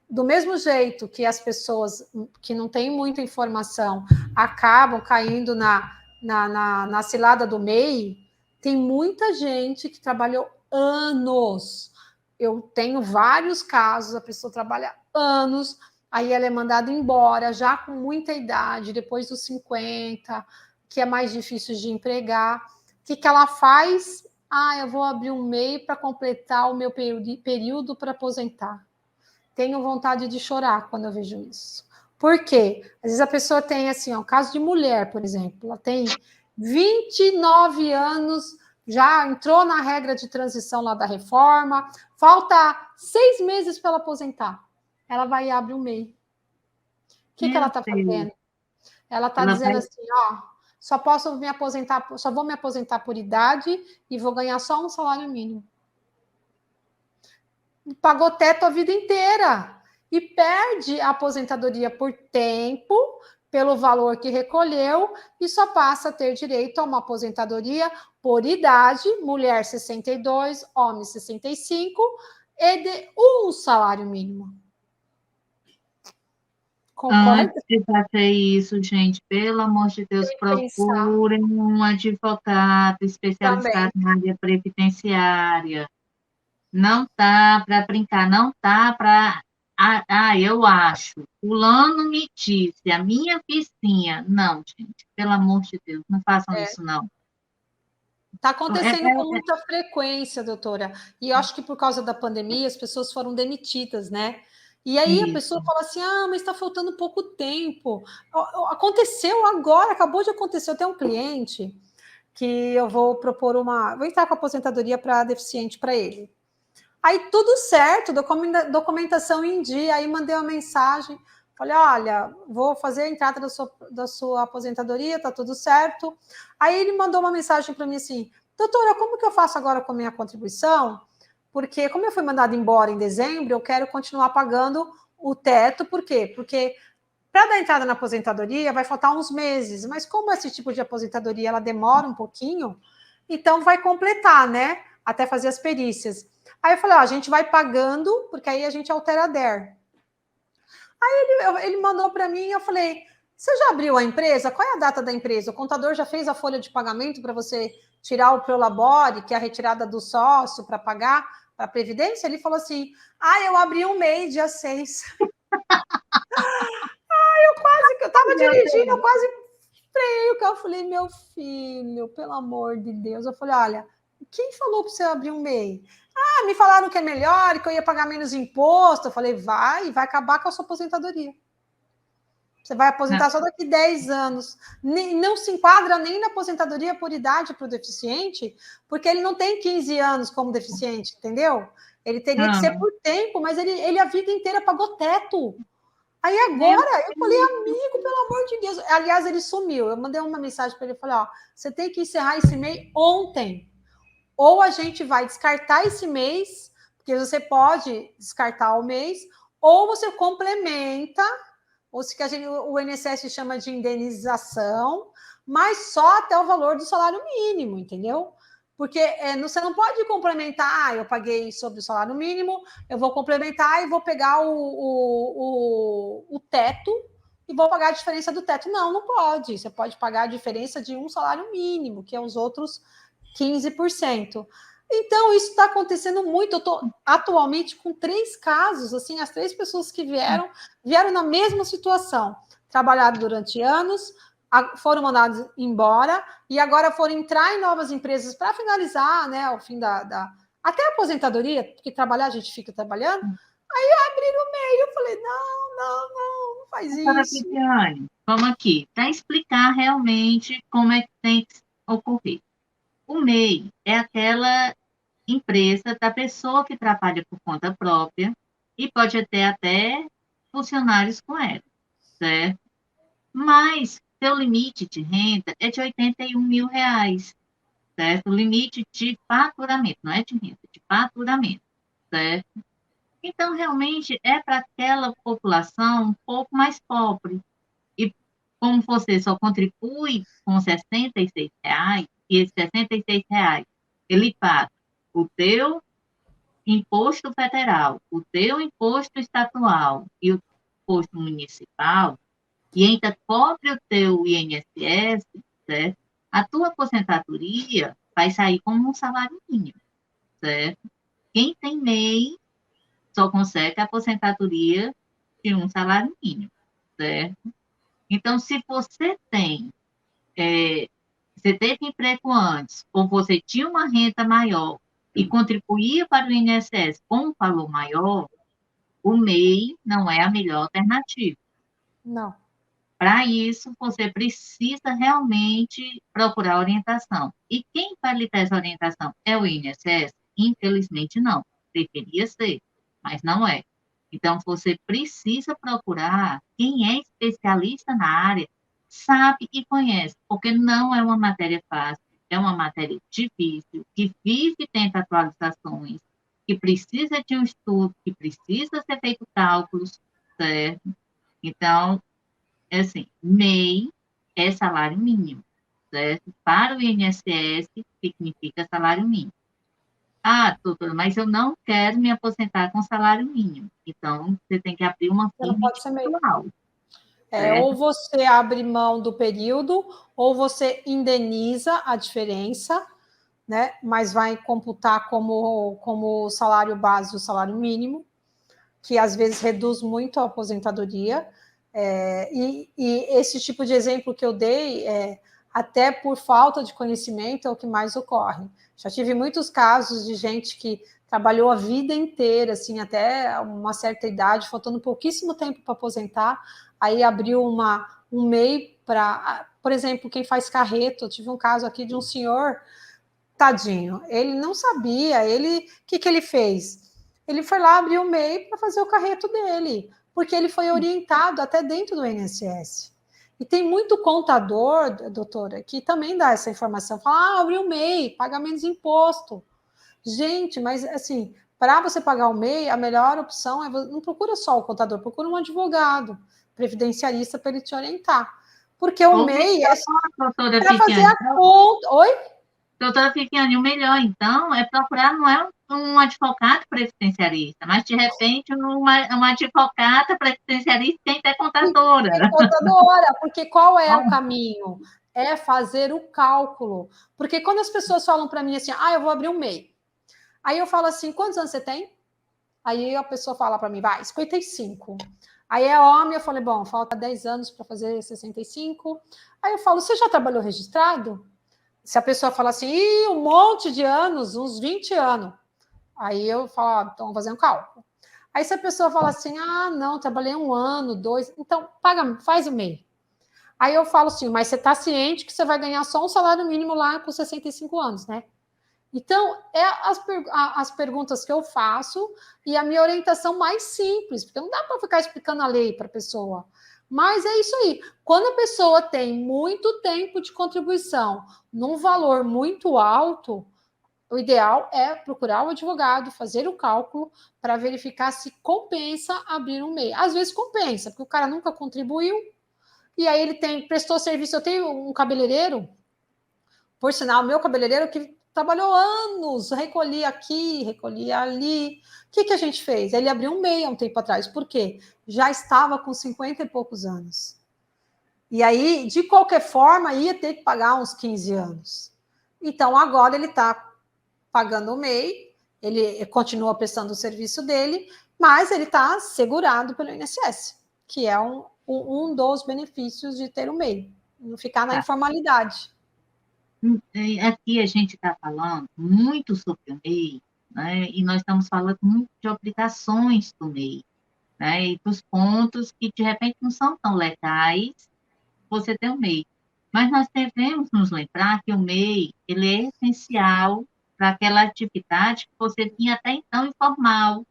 Speaker 2: Do mesmo jeito que as pessoas que não têm muita informação acabam caindo na cilada do MEI, tem muita gente que trabalhou anos. Eu tenho vários casos, a pessoa trabalha anos, aí ela é mandada embora, já com muita idade, depois dos 50, que é mais difícil de empregar. O que ela faz? Eu vou abrir um MEI para completar o meu período para aposentar. Tenho vontade de chorar quando eu vejo isso. Por quê? Às vezes a pessoa tem, assim, o caso de mulher, por exemplo, ela tem 29 anos, já entrou na regra de transição lá da reforma, falta 6 meses para ela aposentar. Ela vai e abre um MEI. O que ela está fazendo? Ela está dizendo assim, só vou me aposentar por idade e vou ganhar só um salário mínimo. Pagou teto a vida inteira e perde a aposentadoria por tempo, pelo valor que recolheu, e só passa a ter direito a uma aposentadoria por idade, mulher 62, homem 65, e de um salário mínimo. Concorda?
Speaker 1: Antes de fazer isso, gente, pelo amor de Deus, procurem um advogado especializado na área previdenciária. Não tá para brincar, não tá para... eu acho. Fulano me disse, a minha vizinha. Não, gente, pelo amor de Deus, não façam isso, não.
Speaker 2: Está acontecendo com muita frequência, doutora. E eu acho que por causa da pandemia, as pessoas foram demitidas, né? E aí a
Speaker 1: Isso.
Speaker 2: pessoa fala assim, mas está faltando pouco tempo. Aconteceu agora, acabou de acontecer. Eu tenho um cliente que eu vou propor vou entrar com a aposentadoria para deficiente para ele. Aí tudo certo, documentação em dia, aí mandei uma mensagem, falei, olha, vou fazer a entrada da sua aposentadoria, tá tudo certo. Aí ele mandou uma mensagem para mim assim, doutora, como que eu faço agora com a minha contribuição? Porque como eu fui mandado embora em dezembro, eu quero continuar pagando o teto, por quê? Porque para dar entrada na aposentadoria vai faltar uns meses, mas como esse tipo de aposentadoria ela demora um pouquinho, então vai completar, né? Até fazer as perícias. Aí eu falei, a gente vai pagando, porque aí a gente altera a DER. Aí ele mandou para mim, eu falei, você já abriu a empresa? Qual é a data da empresa? O contador já fez a folha de pagamento para você tirar o Prolabore, que é a retirada do sócio para pagar para a Previdência? Ele falou assim, eu abri um mês, dia 6. Eu estava dirigindo, eu quase freio o carro. Eu falei, meu filho, pelo amor de Deus. Eu falei, olha, quem falou para você abrir um MEI? Me falaram que é melhor, que eu ia pagar menos imposto. Eu falei, vai acabar com a sua aposentadoria. Você vai aposentar só daqui 10 anos. Não se enquadra nem na aposentadoria por idade para o deficiente, porque ele não tem 15 anos como deficiente, entendeu? Ele teria que ser por tempo, mas ele a vida inteira pagou teto. Aí agora, eu falei, amigo, pelo amor de Deus. Aliás, ele sumiu. Eu mandei uma mensagem para ele, falei, você tem que encerrar esse mês ontem. Ou a gente vai descartar esse mês, porque você pode descartar o mês, ou você complementa, ou se que o INSS chama de indenização, mas só até o valor do salário mínimo, entendeu? Porque você não pode complementar, eu paguei sobre o salário mínimo, eu vou complementar e vou pegar o teto e vou pagar a diferença do teto. Não pode. Você pode pagar a diferença de um salário mínimo, que é os outros 15%. Então, isso está acontecendo muito. Eu estou atualmente com 3 casos, assim, as 3 pessoas que vieram na mesma situação. Trabalharam durante anos, foram mandados embora e agora foram entrar em novas empresas para finalizar, né, o fim até a aposentadoria, porque trabalhar a gente fica trabalhando. Aí abriram o MEI, eu falei, não faz isso.
Speaker 1: Cristiane, vamos aqui, para explicar realmente como é que tem que ocorrer. O MEI é aquela empresa da pessoa que trabalha por conta própria e pode ter até funcionários com ela, certo? Mas seu limite de renda é de R$81 mil, certo? O limite de faturamento, não é de renda, de faturamento, certo? Então, realmente, é para aquela população um pouco mais pobre. E como você só contribui com R$66, e esses R$66, ele paga o teu imposto federal, o teu imposto estadual e o imposto municipal, e ainda cobre o teu INSS, certo? A tua aposentadoria vai sair como um salário mínimo, certo? Quem tem MEI só consegue a aposentadoria de um salário mínimo, certo? Então, se você você teve emprego antes, ou você tinha uma renda maior e contribuía para o INSS com um valor maior, o MEI não é a melhor alternativa.
Speaker 2: Não.
Speaker 1: Para isso, você precisa realmente procurar orientação. E quem vai lhe dar essa orientação é o INSS? Infelizmente, não. Deveria ser, mas não é. Então, você precisa procurar quem é especialista na área, sabe e conhece, porque não é uma matéria fácil, é uma matéria difícil, que vive tendo atualizações, que precisa de um estudo, que precisa ser feito cálculos, certo? Então, é assim, MEI é salário mínimo, certo? Para o INSS, significa salário mínimo. Doutora, mas eu não quero me aposentar com salário mínimo. Então, você tem que abrir uma firma individual.
Speaker 2: Ou você abre mão do período, ou você indeniza a diferença, né? Mas vai computar como salário base o salário mínimo, que às vezes reduz muito a aposentadoria. E esse tipo de exemplo que eu dei, até por falta de conhecimento, é o que mais ocorre. Já tive muitos casos de gente que trabalhou a vida inteira, assim, até uma certa idade, faltando pouquíssimo tempo para aposentar, aí abriu um MEI para, por exemplo, quem faz carreto. Eu tive um caso aqui de um senhor, tadinho, ele não sabia, o que ele fez? Ele foi lá abrir o MEI para fazer o carreto dele, porque ele foi orientado até dentro do INSS. E tem muito contador, doutora, que também dá essa informação, fala, abriu o MEI, paga menos imposto. Gente, mas assim, para você pagar o MEI, a melhor opção é, não procura só o contador, procura um advogado, previdenciarista, para ele te orientar. Porque o MEI é para fazer a conta. Oi?
Speaker 1: Doutora Fifiane, o melhor, então, é procurar, não é um advogado previdenciarista, mas, de repente, uma advogada previdenciarista tem até contadora.
Speaker 2: Tem contadora, porque qual é o caminho? É fazer o cálculo. Porque quando as pessoas falam para mim assim, eu vou abrir um MEI. Aí eu falo assim, quantos anos você tem? Aí a pessoa fala para mim, 55. Aí é homem, eu falei, bom, falta 10 anos para fazer 65. Aí eu falo, você já trabalhou registrado? Se a pessoa fala assim, um monte de anos, uns 20 anos. Aí eu falo, então vamos fazer um cálculo. Aí se a pessoa fala assim, não, trabalhei 1 ano, 2, então faz o MEI. Aí eu falo assim, mas você está ciente que você vai ganhar só um salário mínimo lá com 65 anos, né? Então, as perguntas que eu faço e a minha orientação mais simples, porque não dá para ficar explicando a lei para a pessoa. Mas é isso aí. Quando a pessoa tem muito tempo de contribuição num valor muito alto, o ideal é procurar o advogado, fazer o cálculo para verificar se compensa abrir um MEI. Às vezes compensa, porque o cara nunca contribuiu, e aí ele prestou serviço. Eu tenho um cabeleireiro, por sinal, meu cabeleireiro que trabalhou anos, recolhia aqui, recolhia ali. O que a gente fez? Ele abriu um MEI há um tempo atrás. Por quê? Já estava com 50 e poucos anos. E aí, de qualquer forma, ia ter que pagar uns 15 anos. Então, agora ele está pagando o MEI, ele continua prestando o serviço dele, mas ele está segurado pelo INSS, que é um dos benefícios de ter o MEI, não ficar na informalidade.
Speaker 1: Aqui a gente está falando muito sobre o MEI, né? E nós estamos falando muito de obrigações do MEI, né? E dos pontos que, de repente, não são tão legais você ter o MEI. Mas nós devemos nos lembrar que o MEI ele é essencial para aquela atividade que você tinha até então informal,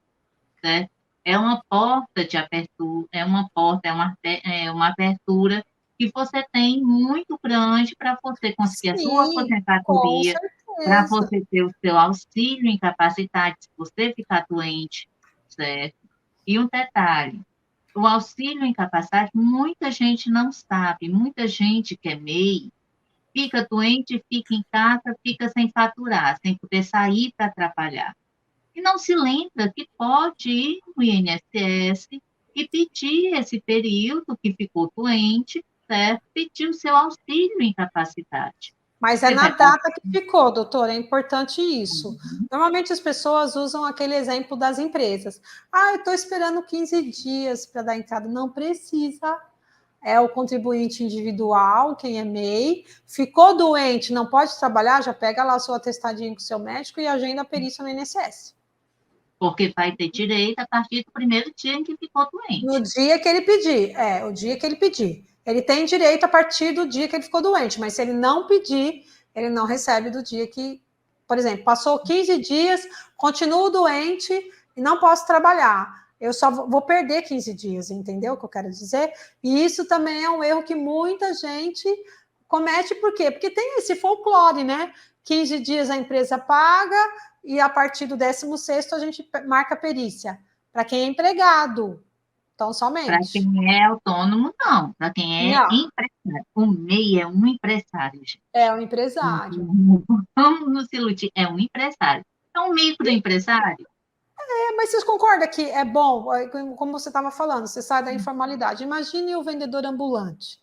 Speaker 1: né? É uma porta de abertura, é uma abertura que você tem muito grande para você conseguir a sua aposentadoria, para você ter o seu auxílio incapacitado se você ficar doente, certo? E um detalhe, o auxílio incapacitado, muita gente não sabe, muita gente que é MEI, fica doente, fica em casa, fica sem faturar, sem poder sair para trabalhar. E não se lembra que pode ir no INSS e pedir esse período que ficou doente, certo? Pedir o seu auxílio incapacidade.
Speaker 2: Mas é na data que ficou, doutora, é importante isso. Normalmente as pessoas usam aquele exemplo das empresas. Eu estou esperando 15 dias para dar entrada. Não precisa. É o contribuinte individual, quem é MEI, ficou doente, não pode trabalhar, já pega lá o seu atestadinho com o seu médico e agenda a perícia no INSS.
Speaker 1: Porque vai ter direito a partir do primeiro dia em que ficou doente.
Speaker 2: No dia que ele pedir, o dia que ele pedir. Ele tem direito a partir do dia que ele ficou doente, mas se ele não pedir, ele não recebe do dia que, por exemplo, passou 15 dias, continuo doente e não posso trabalhar. Eu só vou perder 15 dias, entendeu o que eu quero dizer? E isso também é um erro que muita gente comete, por quê? Porque tem esse folclore, né? 15 dias a empresa paga e a partir do 16º a gente marca a perícia. Para quem é empregado, então somente.
Speaker 1: Para quem é autônomo, não. Para quem é empresário. O MEI é um empresário, gente.
Speaker 2: É um empresário.
Speaker 1: Vamos nos iludir, é um empresário. É um microempresário.
Speaker 2: Mas vocês concordam que é bom, como você estava falando, você sai da informalidade. Imagine o vendedor ambulante.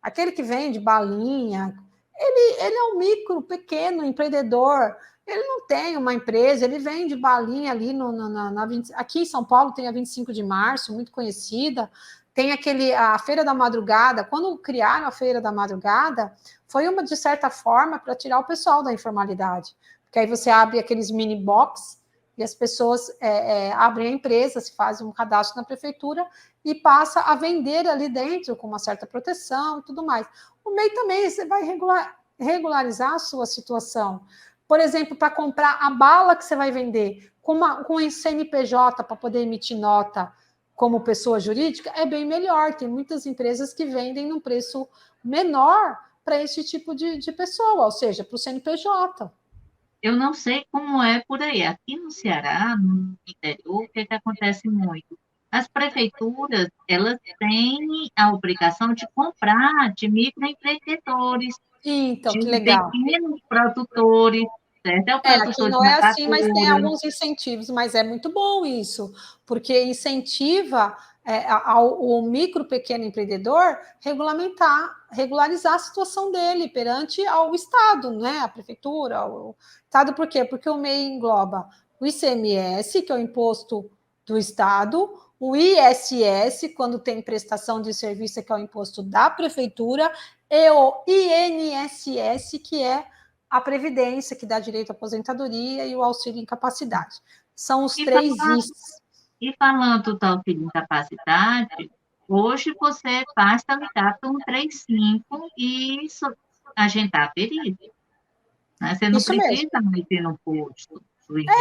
Speaker 2: Aquele que vende balinha, ele é um micro, pequeno empreendedor. Ele não tem uma empresa, ele vende balinha ali aqui em São Paulo tem a 25 de março, muito conhecida. Tem a Feira da Madrugada. Quando criaram a Feira da Madrugada, foi de certa forma, para tirar o pessoal da informalidade. Porque aí você abre aqueles mini box E as pessoas abrem a empresa, se fazem um cadastro na prefeitura e passa a vender ali dentro com uma certa proteção e tudo mais. O MEI também, você vai regularizar a sua situação. Por exemplo, para comprar a bala que você vai vender com um CNPJ para poder emitir nota como pessoa jurídica, é bem melhor. Tem muitas empresas que vendem num preço menor para esse tipo de pessoa, ou seja, para o CNPJ.
Speaker 1: Eu não sei como é por aí. Aqui no Ceará, no interior, o que acontece muito? As prefeituras, elas têm a obrigação de comprar de microempreendedores,
Speaker 2: Então, que
Speaker 1: de
Speaker 2: legal.
Speaker 1: pequenos produtores, certo? É o
Speaker 2: Aqui
Speaker 1: produtor de
Speaker 2: não é assim, mas tem
Speaker 1: rapadura.
Speaker 2: alguns incentivos, mas é muito bom isso, porque incentiva o micro, pequeno empreendedor regularizar a situação dele perante ao Estado, né? A prefeitura, o Estado, por quê? Porque o MEI engloba o ICMS, que é o imposto do Estado, o ISS, quando tem prestação de serviço, que é o imposto da prefeitura, e o INSS, que é a Previdência, que dá direito à aposentadoria, e o auxílio incapacidade. São os três Is.
Speaker 1: E falando do auxílio incapacidade, hoje você basta ligar para um 35 e agendar a perícia. Né? Você não
Speaker 2: Isso mesmo.
Speaker 1: precisa mais ir no posto.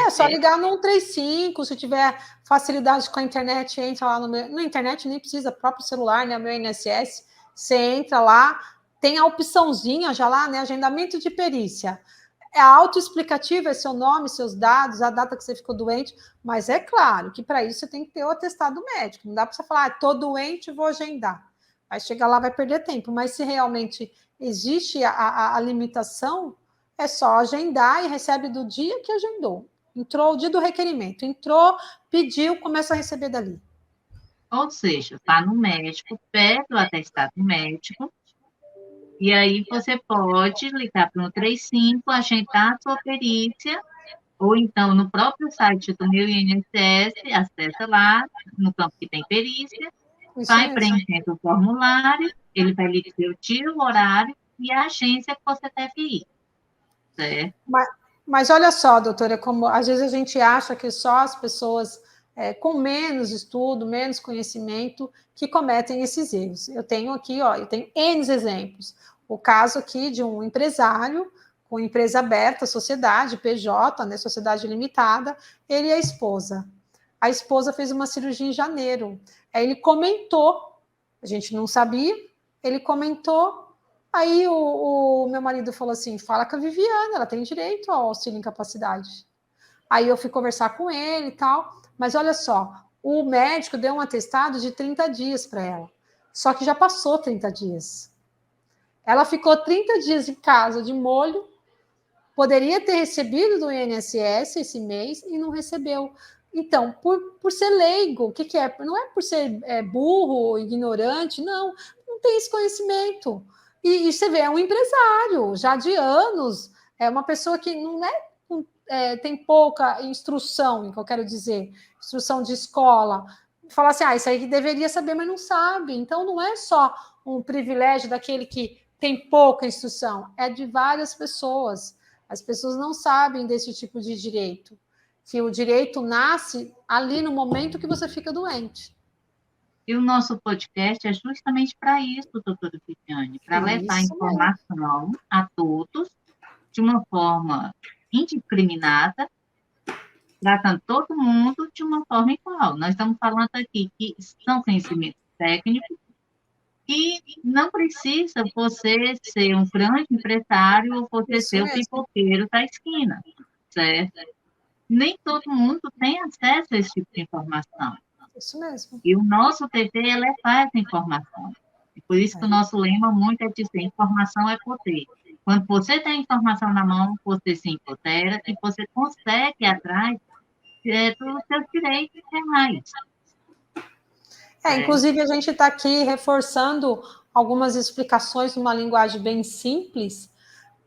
Speaker 2: É só ligar no 135, se tiver facilidade com a internet, entra lá na internet, nem precisa, próprio celular, né, meu INSS, você entra lá, tem a opçãozinha já lá, né, agendamento de perícia. É autoexplicativo, é seu nome, seus dados, a data que você ficou doente, mas é claro que para isso você tem que ter o atestado médico, não dá para você falar, estou doente, vou agendar. Vai chegar lá, vai perder tempo, mas se realmente existe a limitação, é só agendar e recebe do dia que agendou. Entrou o dia do requerimento, entrou, pediu, começa a receber dali.
Speaker 1: Ou seja, vá no médico, pede o atestado médico, e aí você pode ligar para o 135, agendar a sua perícia, ou então no próprio site do meu INSS, acessa lá, no campo que tem perícia, vai preenchendo o formulário, ele vai lhe dizer o dia, o horário e a agência que você deve ir. Certo?
Speaker 2: Mas olha só, doutora, como às vezes a gente acha que só as pessoas com menos estudo, menos conhecimento, que cometem esses erros. Eu tenho aqui, eu tenho N exemplos. O caso aqui de um empresário com empresa aberta, sociedade, PJ, né, sociedade limitada, ele e a esposa. A esposa fez uma cirurgia em janeiro. Aí ele comentou, a gente não sabia, ele comentou. Aí o meu marido falou assim, fala com a Viviane, ela tem direito ao auxílio incapacidade. Aí eu fui conversar com ele e tal, mas olha só, o médico deu um atestado de 30 dias para ela, só que já passou 30 dias. Ela ficou 30 dias em casa de molho, poderia ter recebido do INSS esse mês e não recebeu. Então, por ser leigo, o que é? Não é por ser burro, ignorante, não tem esse conhecimento. E você vê, é um empresário, já de anos, é uma pessoa que não tem pouca instrução, que eu quero dizer, instrução de escola. Fala assim, isso aí que deveria saber, mas não sabe. Então, não é só um privilégio daquele que tem pouca instrução, é de várias pessoas. As pessoas não sabem desse tipo de direito, que o direito nasce ali no momento que você fica doente.
Speaker 1: E o nosso podcast é justamente para isso, doutora Viviane, para levar informação a todos de uma forma indiscriminada, tratando todo mundo de uma forma igual. Nós estamos falando aqui que são conhecimentos técnicos e não precisa você ser um grande empresário ou você ser o pipoqueiro da esquina, certo? Nem todo mundo tem acesso a esse tipo de informação.
Speaker 2: Isso mesmo.
Speaker 1: E o nosso TV é levar essa informação. E por isso que o nosso lema muito é dizer, informação é poder. Quando você tem a informação na mão, você se empodera e você consegue ir atrás dos seus direitos reais.
Speaker 2: Inclusive, a gente está aqui reforçando algumas explicações numa linguagem bem simples,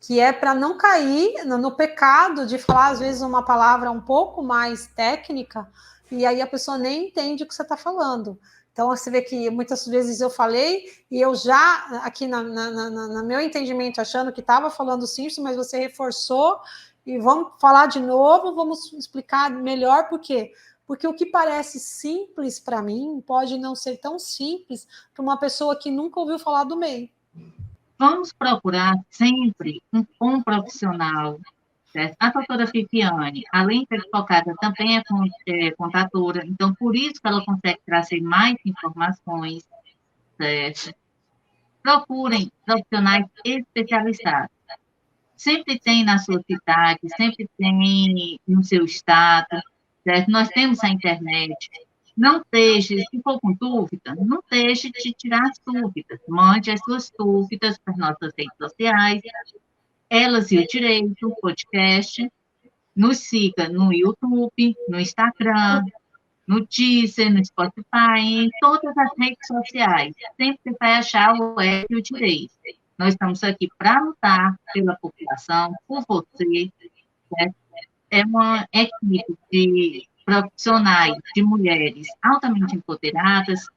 Speaker 2: que é para não cair no pecado de falar, às vezes, uma palavra um pouco mais técnica, e aí a pessoa nem entende o que você está falando. Então, você vê que muitas vezes eu falei, e eu já, aqui no meu entendimento, achando que estava falando simples, mas você reforçou, E vamos falar de novo, vamos explicar melhor por quê. Porque o que parece simples para mim pode não ser tão simples para uma pessoa que nunca ouviu falar do MEI.
Speaker 1: Vamos procurar sempre um bom profissional, certo? A doutora Fifiane, além de advogada, também é contadora, então por isso que ela consegue trazer mais informações, certo? Procurem profissionais especializados. Sempre tem na sua cidade, sempre tem no seu estado, certo? Nós temos a internet. Não deixe, se for com dúvida, não deixe de tirar as dúvidas. Mande as suas dúvidas para as nossas redes sociais, Elas e o Direito, podcast. Nos siga no YouTube, no Instagram, no Deezer, no Spotify, em todas as redes sociais. Sempre você vai achar o Elas e o Direito. Nós estamos aqui para lutar pela população, por você, certo? É uma equipe de profissionais, de mulheres altamente empoderadas,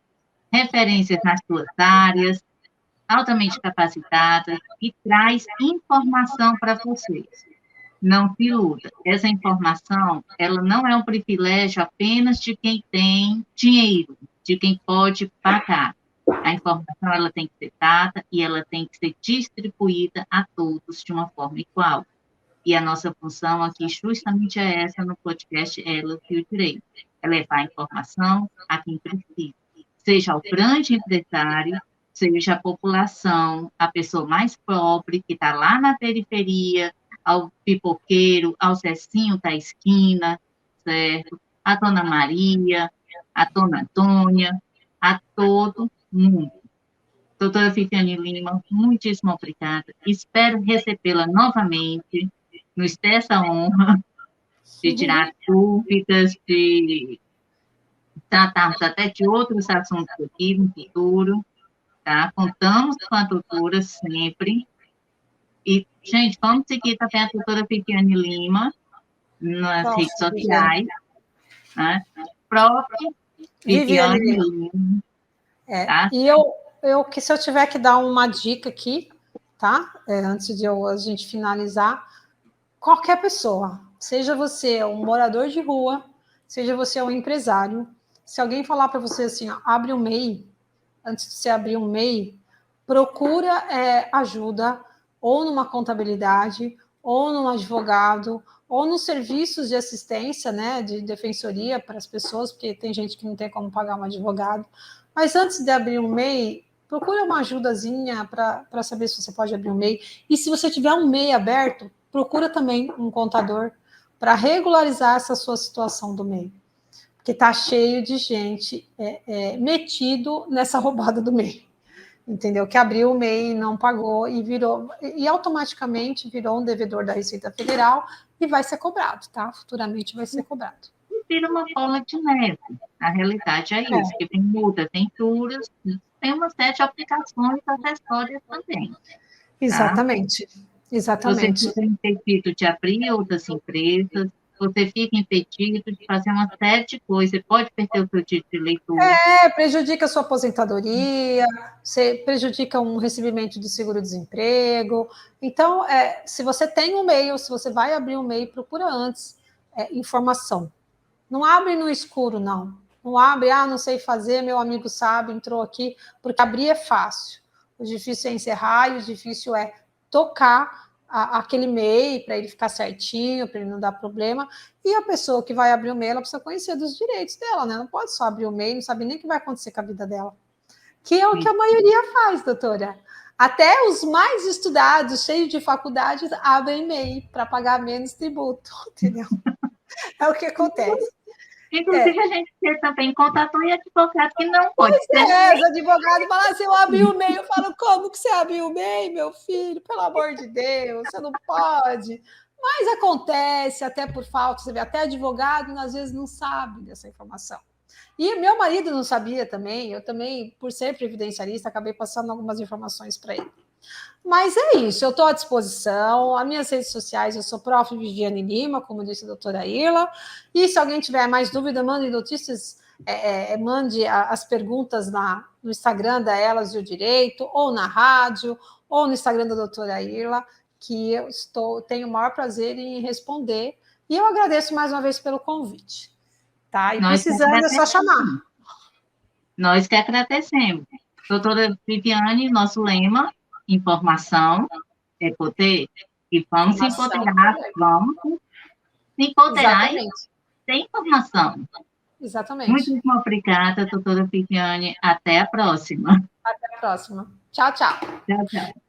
Speaker 1: referências nas suas áreas, altamente capacitadas, e traz informação para vocês. Não se iluda. Essa informação, ela não é um privilégio apenas de quem tem dinheiro, de quem pode pagar. A informação, ela tem que ser dada e ela tem que ser distribuída a todos de uma forma igual. E a nossa função aqui justamente é essa no podcast Elas e o Direito. É levar a informação a quem precisa. Seja o grande empresário, seja a população, a pessoa mais pobre, que está lá na periferia, ao pipoqueiro, ao Cecinho da esquina, certo? A Dona Maria, a Dona Antônia, a todo mundo. Doutora Fifiane Lima, muitíssimo obrigada. Espero recebê-la novamente. Nos dê essa honra de tirar dúvidas, de tratarmos até de outros assuntos aqui no futuro, tá? Contamos com a doutora sempre. E, gente, vamos seguir também a doutora Fifiane Lima nas redes sociais, né? Própria Fifiane Lima.
Speaker 2: Tá? E eu que se eu tiver que dar uma dica aqui, tá? Antes de a gente finalizar, qualquer pessoa, seja você um morador de rua, seja você um empresário, se alguém falar para você assim, ó, abre um MEI, antes de você abrir um MEI, procura ajuda ou numa contabilidade, ou num advogado, ou nos serviços de assistência, né, de defensoria para as pessoas, porque tem gente que não tem como pagar um advogado. Mas antes de abrir um MEI, procura uma ajudazinha para saber se você pode abrir um MEI. E se você tiver um MEI aberto, procura também um contador para regularizar essa sua situação do MEI. Porque está cheio de gente metido nessa roubada do MEI. Entendeu? Que abriu o MEI, não pagou e automaticamente virou um devedor da Receita Federal e vai ser cobrado, tá? Futuramente vai ser cobrado.
Speaker 1: Vira uma bola de neve. A realidade é isso, que tem multa, tem juros, tem uma série de aplicações acessórias também. Tá?
Speaker 2: Exatamente. Exatamente.
Speaker 1: Você fica impedido de abrir outras empresas, você fica impedido de fazer uma série de coisas, você pode perder o seu título de leitura.
Speaker 2: Prejudica a sua aposentadoria, você prejudica um recebimento de seguro-desemprego. Então, se você tem um MEI, ou se você vai abrir um MEI, procura antes informação. Não abre no escuro, não. Não abre, não sei fazer, meu amigo sabe, entrou aqui, porque abrir é fácil. O difícil é encerrar e o difícil é tocar aquele MEI para ele ficar certinho, para ele não dar problema. E a pessoa que vai abrir o MEI, ela precisa conhecer dos direitos dela, né? Não pode só abrir o MEI, não sabe nem o que vai acontecer com a vida dela. Que é o que a maioria faz, doutora. Até os mais estudados, cheios de faculdades, abrem MEI para pagar menos tributo, entendeu? É o que acontece.
Speaker 1: Inclusive, a gente tem também contador e advogado que não pode ser.
Speaker 2: Os advogados falam assim, eu abri o MEI, eu falo, como que você abriu o MEI, meu filho? Pelo amor de Deus, você não pode. Mas acontece, até por falta, você vê, até advogado, às vezes, não sabe dessa informação. E meu marido não sabia também, eu também, por ser previdenciarista, acabei passando algumas informações para ele. Mas é isso, eu estou à disposição. As minhas redes sociais, eu sou Prof. Viviane Lima, como disse a doutora Irla. E se alguém tiver mais dúvida, mande notícias, mande as perguntas no Instagram da Elas e o Direito, ou na rádio, ou no Instagram da doutora Irla. que eu tenho o maior prazer em responder. E eu agradeço mais uma vez pelo convite. Tá? E precisando é só chamar.
Speaker 1: Nós que agradecemos. Doutora Viviane, nosso lema, informação é poder. E vamos se empoderar, vamos se empoderar e ter informação.
Speaker 2: Exatamente.
Speaker 1: Muito obrigada, doutora Viviane. Até a próxima.
Speaker 2: Até a próxima. Tchau, tchau.
Speaker 1: Tchau, tchau.